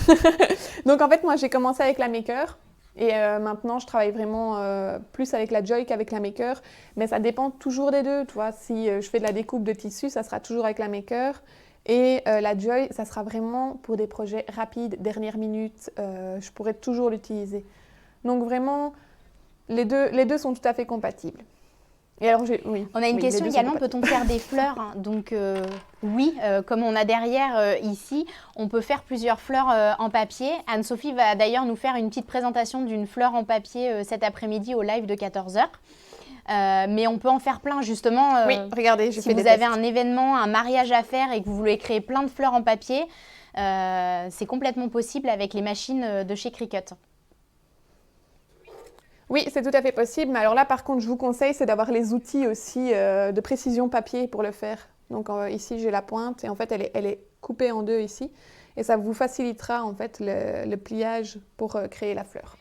Donc en fait, moi j'ai commencé avec la Maker Et maintenant, je travaille vraiment plus avec la Joy qu'avec la Maker. Mais ça dépend toujours des deux. Tu vois, si je fais de la découpe de tissu, ça sera toujours avec la Maker. Et la Joy, ça sera vraiment pour des projets rapides, dernière minute. Je pourrais toujours l'utiliser. Donc vraiment, les deux sont tout à fait compatibles. Et alors, oui, On a une question également, peut-on faire des fleurs? Donc oui, comme on a derrière ici, on peut faire plusieurs fleurs en papier. Anne-Sophie va d'ailleurs nous faire une petite présentation d'une fleur en papier cet après-midi au live de 14h. Mais on peut en faire plein justement. Oui, regardez, j'ai fait des tests. Si vous avez tests. un événement, un mariage à faire et que vous voulez créer plein de fleurs en papier, c'est complètement possible avec les machines de chez Cricut. Oui, c'est tout à fait possible. Mais alors là, par contre, je vous conseille, c'est d'avoir les outils aussi de précision papier pour le faire. Donc ici, j'ai la pointe et en fait, elle est coupée en deux ici. Et ça vous facilitera en fait le pliage pour créer la fleur.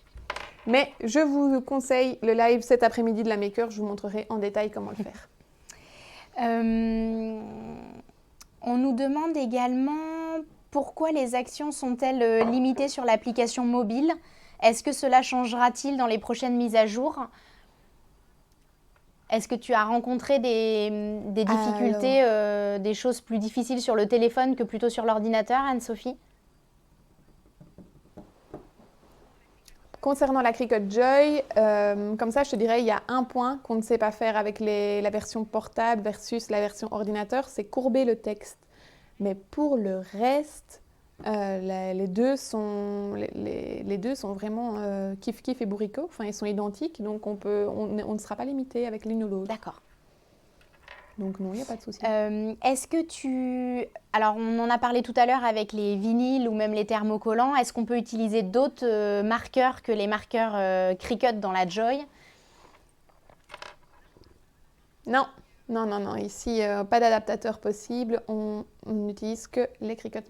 Mais je vous conseille le live cet après-midi de la Maker. Je vous montrerai en détail comment le faire. On nous demande également pourquoi les actions sont-elles limitées sur l'application mobile? Est-ce que cela changera-t-il dans les prochaines mises à jour? Est-ce que tu as rencontré des difficultés, des choses plus difficiles sur le téléphone que plutôt sur l'ordinateur, Anne-Sophie? Concernant la Cricut Joy, comme ça, je te dirais, il y a un point qu'on ne sait pas faire avec la version portable versus la version ordinateur, c'est courber le texte. Mais pour le reste, les deux sont vraiment kiff-kiff et bourricot, enfin ils sont identiques, donc on ne sera pas limité avec l'une ou l'autre. D'accord. Donc non, il n'y a pas de souci. Est-ce que alors on en a parlé tout à l'heure avec les vinyles ou même les thermocollants, est-ce qu'on peut utiliser d'autres marqueurs que les marqueurs Cricut dans la Joy? Non. Ici, pas d'adaptateur possible. On n'utilise que les Cricut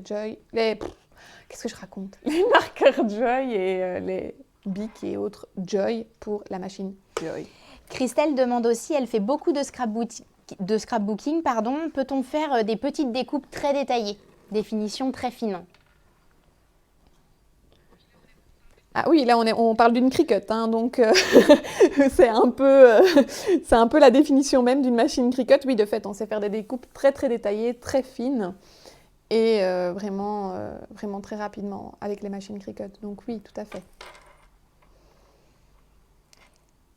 Joy. Qu'est-ce que je raconte? Les marqueurs Joy et les Bic et autres Joy pour la machine Joy. Christelle demande aussi, elle fait beaucoup de scrapbooking, peut-on faire des petites découpes très détaillées, des finitions très fines? Ah oui, là on parle d'une Cricut, hein, donc c'est un peu la définition même d'une machine Cricut. Oui, de fait, on sait faire des découpes très très détaillées, très fines et vraiment très rapidement avec les machines Cricut. Donc oui, tout à fait.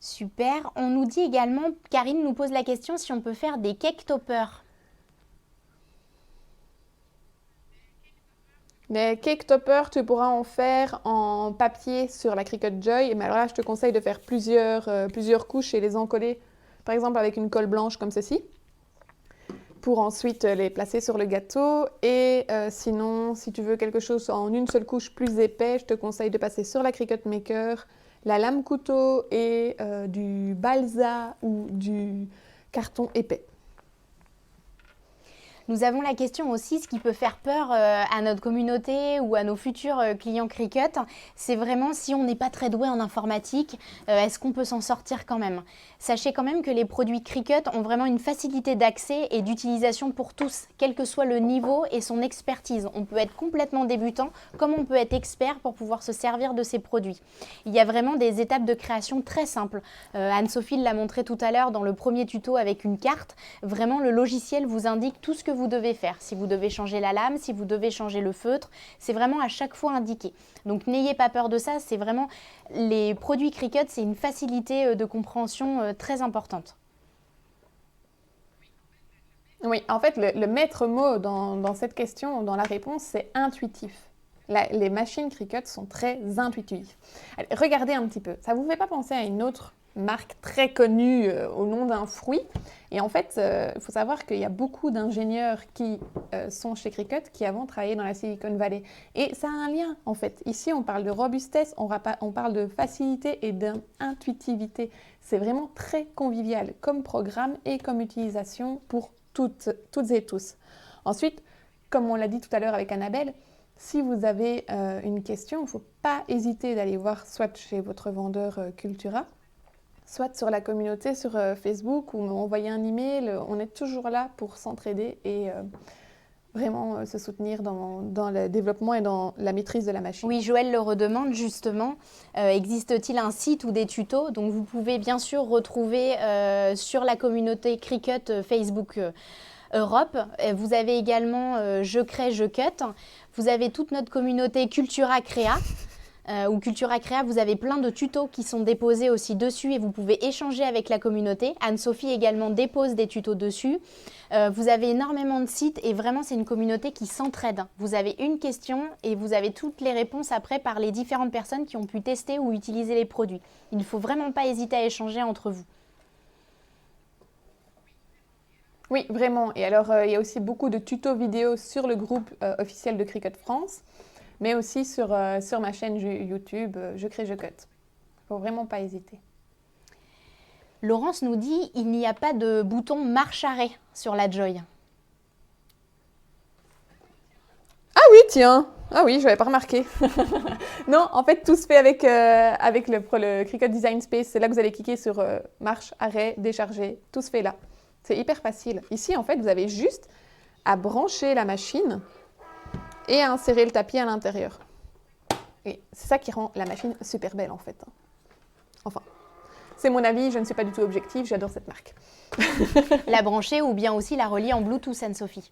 Super. On nous dit également, Karine nous pose la question si on peut faire des cake toppers. Les cake toppers, tu pourras en faire en papier sur la Cricut Joy. Mais alors là, je te conseille de faire plusieurs couches et les encoller, par exemple avec une colle blanche comme ceci, pour ensuite les placer sur le gâteau. Et sinon, si tu veux quelque chose en une seule couche plus épais, je te conseille de passer sur la Cricut Maker, la lame couteau et du balsa ou du carton épais. Nous avons la question aussi, ce qui peut faire peur à notre communauté ou à nos futurs clients Cricut, c'est vraiment si on n'est pas très doué en informatique, est-ce qu'on peut s'en sortir quand même? Sachez quand même que les produits Cricut ont vraiment une facilité d'accès et d'utilisation pour tous, quel que soit le niveau et son expertise. On peut être complètement débutant comme on peut être expert pour pouvoir se servir de ces produits. Il y a vraiment des étapes de création très simples. Anne-Sophie l'a montré tout à l'heure dans le premier tuto avec une carte. Vraiment, le logiciel vous indique tout ce que vous devez faire. Si vous devez changer la lame, si vous devez changer le feutre, c'est vraiment à chaque fois indiqué. Donc n'ayez pas peur de ça, c'est vraiment les produits Cricut, c'est une facilité de compréhension très importante. Oui, en fait, le maître mot dans cette question, dans la réponse, c'est intuitif. Les machines Cricut sont très intuitives. Allez, regardez un petit peu. Ça ne vous fait pas penser à une autre marque très connue au nom d'un fruit? Et en fait, il faut savoir qu'il y a beaucoup d'ingénieurs qui sont chez Cricut qui avant travaillaient dans la Silicon Valley. Et ça a un lien, en fait. Ici, on parle de robustesse, on parle de facilité et d'intuitivité. C'est vraiment très convivial comme programme et comme utilisation pour toutes et tous. Ensuite, comme on l'a dit tout à l'heure avec Annabelle, si vous avez une question, il ne faut pas hésiter d'aller voir soit chez votre vendeur Cultura, soit sur la communauté sur Facebook ou m'envoyer un email. On est toujours là pour s'entraider et vraiment se soutenir dans le développement et dans la maîtrise de la machine. Oui, Joël le redemande justement, existe-t-il un site ou des tutos? Donc vous pouvez bien sûr retrouver sur la communauté Cricut Facebook Europe. Vous avez également Je crée, je cut. Vous avez toute notre communauté Cultura Créa. Ou Cultura Créa, vous avez plein de tutos qui sont déposés aussi dessus et vous pouvez échanger avec la communauté. Anne-Sophie également dépose des tutos dessus. Vous avez énormément de sites et vraiment c'est une communauté qui s'entraide. Vous avez une question et vous avez toutes les réponses après par les différentes personnes qui ont pu tester ou utiliser les produits. Il ne faut vraiment pas hésiter à échanger entre vous. Oui, vraiment. Et alors, il y a aussi beaucoup de tutos vidéo sur le groupe officiel de Cricut France, mais aussi sur ma chaîne YouTube, Je crée, je cut. Il ne faut vraiment pas hésiter. Laurence nous dit il n'y a pas de bouton marche-arrêt sur la Joy. Ah oui, tiens. Ah oui, je n'avais pas remarqué. Non, en fait, tout se fait avec le Cricut Design Space. C'est là que vous allez cliquer sur marche, arrêt, décharger. Tout se fait là. C'est hyper facile. Ici, en fait, vous avez juste à brancher la machine et à insérer le tapis à l'intérieur. Et c'est ça qui rend la machine super belle, en fait. Enfin, c'est mon avis, je ne suis pas du tout objective, j'adore cette marque. La brancher ou bien aussi la relier en Bluetooth, Anne-Sophie.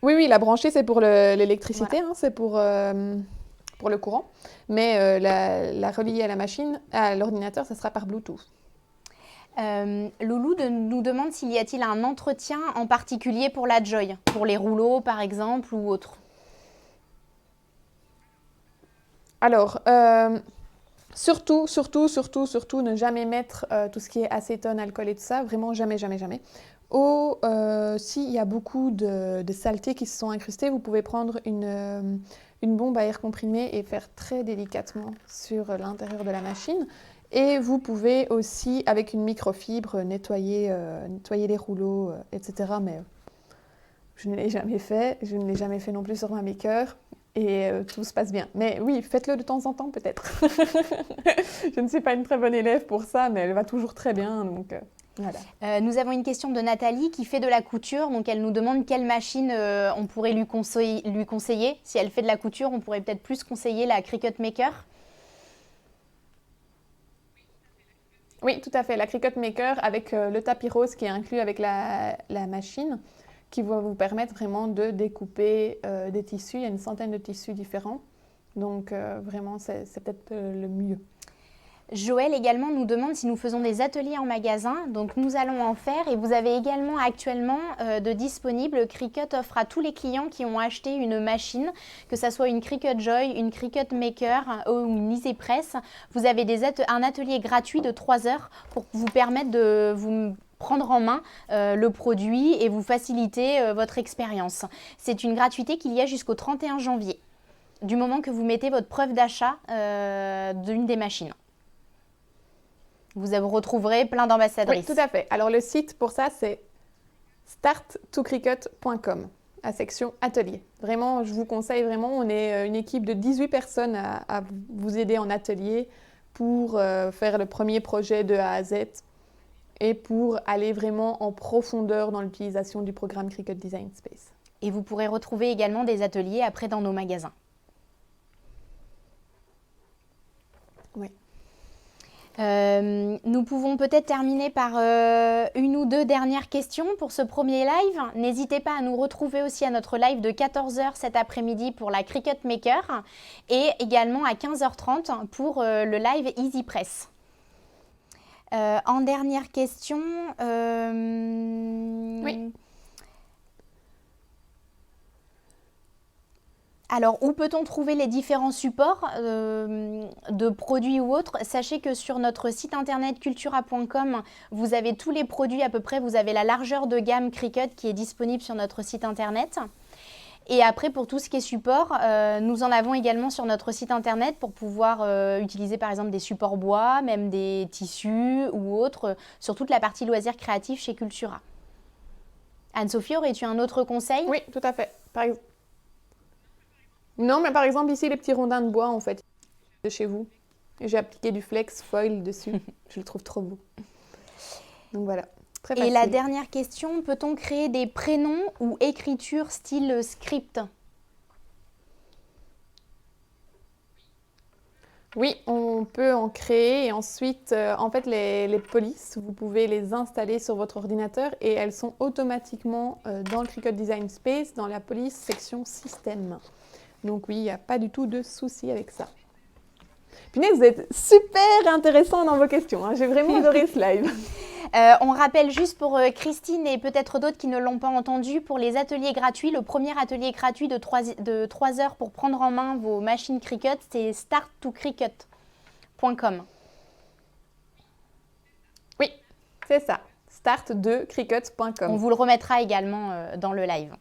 Oui, la brancher, c'est pour l'électricité, ouais. C'est pour le courant. Mais la relier à la machine, à l'ordinateur, ça sera par Bluetooth. Loulou nous demande s'il y a-t-il un entretien en particulier pour la Joy, pour les rouleaux par exemple ou autre. Alors, surtout, ne jamais mettre tout ce qui est acétone, alcool et tout ça, vraiment jamais. S'il y a beaucoup de saletés qui se sont incrustées, vous pouvez prendre une bombe à air comprimé et faire très délicatement sur l'intérieur de la machine. Et vous pouvez aussi, avec une microfibre, nettoyer les rouleaux, etc. Mais je ne l'ai jamais fait. Je ne l'ai jamais fait non plus sur ma maker. Et tout se passe bien. Mais oui, faites-le de temps en temps peut-être. Je ne suis pas une très bonne élève pour ça, mais elle va toujours très bien. Donc, voilà. Nous avons une question de Nathalie qui fait de la couture. Donc elle nous demande quelle machine on pourrait lui conseiller. Si elle fait de la couture, on pourrait peut-être plus conseiller la Cricut Maker. Oui, tout à fait. La Cricut Maker avec le tapis rose qui est inclus avec la machine qui va vous permettre vraiment de découper des tissus. Il y a une centaine de tissus différents. Donc vraiment, c'est peut-être le mieux. Joël également nous demande si nous faisons des ateliers en magasin. Donc nous allons en faire et vous avez également actuellement de disponible. Cricut offre à tous les clients qui ont acheté une machine, que ce soit une Cricut Joy, une Cricut Maker ou une EasyPress. Vous avez un atelier gratuit de 3 heures pour vous permettre de vous prendre en main le produit et vous faciliter votre expérience. C'est une gratuité qu'il y a jusqu'au 31 janvier, du moment que vous mettez votre preuve d'achat d'une des machines. Vous retrouverez plein d'ambassadrices. Oui, tout à fait. Alors le site pour ça, c'est start2cricut.com, à section atelier. Vraiment, je vous conseille vraiment, on est une équipe de 18 personnes à vous aider en atelier pour faire le premier projet de A à Z et pour aller vraiment en profondeur dans l'utilisation du programme Cricut Design Space. Et vous pourrez retrouver également des ateliers après dans nos magasins. Oui. Nous pouvons peut-être terminer par une ou deux dernières questions pour ce premier live. N'hésitez pas à nous retrouver aussi à notre live de 14h cet après-midi pour la Cricut Maker et également à 15h30 pour le live EasyPress. En dernière question, oui. Alors, où peut-on trouver les différents supports de produits ou autres? Sachez que sur notre site internet cultura.com, vous avez tous les produits à peu près. Vous avez la largeur de gamme Cricut qui est disponible sur notre site internet. Et après, pour tout ce qui est support, nous en avons également sur notre site internet pour pouvoir utiliser par exemple des supports bois, même des tissus ou autres, sur toute la partie loisirs créatifs chez Cultura. Anne-Sophie, aurais-tu un autre conseil? Oui, tout à fait. Non, mais par exemple, ici, les petits rondins de bois, en fait, de chez vous. Et j'ai appliqué du flex foil dessus. Je le trouve trop beau. Donc voilà, Très Et facile. la dernière question, peut-on créer des prénoms ou écritures style script? Oui, on peut en créer et ensuite, en fait, les polices, vous pouvez les installer sur votre ordinateur et elles sont automatiquement dans le Cricut Design Space, dans la police section système. Donc oui, il n'y a pas du tout de souci avec ça. Punaise, vous êtes super intéressant dans vos questions, hein. J'ai vraiment adoré ce live. On rappelle juste pour Christine et peut-être d'autres qui ne l'ont pas entendu, pour les ateliers gratuits, le premier atelier gratuit de 3 heures pour prendre en main vos machines Cricut, c'est start2cricut.com. Oui, c'est ça. Start2cricut.com. On vous le remettra également dans le live.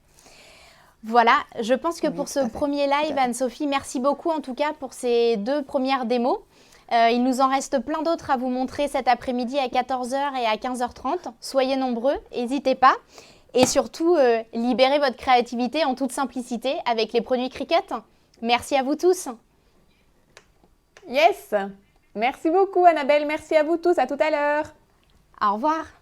Voilà, je pense que Oui, pour tout ce à fait. premier live, Anne-Sophie, merci beaucoup en tout cas pour ces 2 premières démos. Il nous en reste plein d'autres à vous montrer cet après-midi à 14 h et à 15 h 30. Soyez nombreux, n'hésitez pas. Et surtout, libérez votre créativité en toute simplicité avec les produits Cricut. Merci à vous tous. Yes! Merci beaucoup Annabelle, merci à vous tous, à tout à l'heure. Au revoir.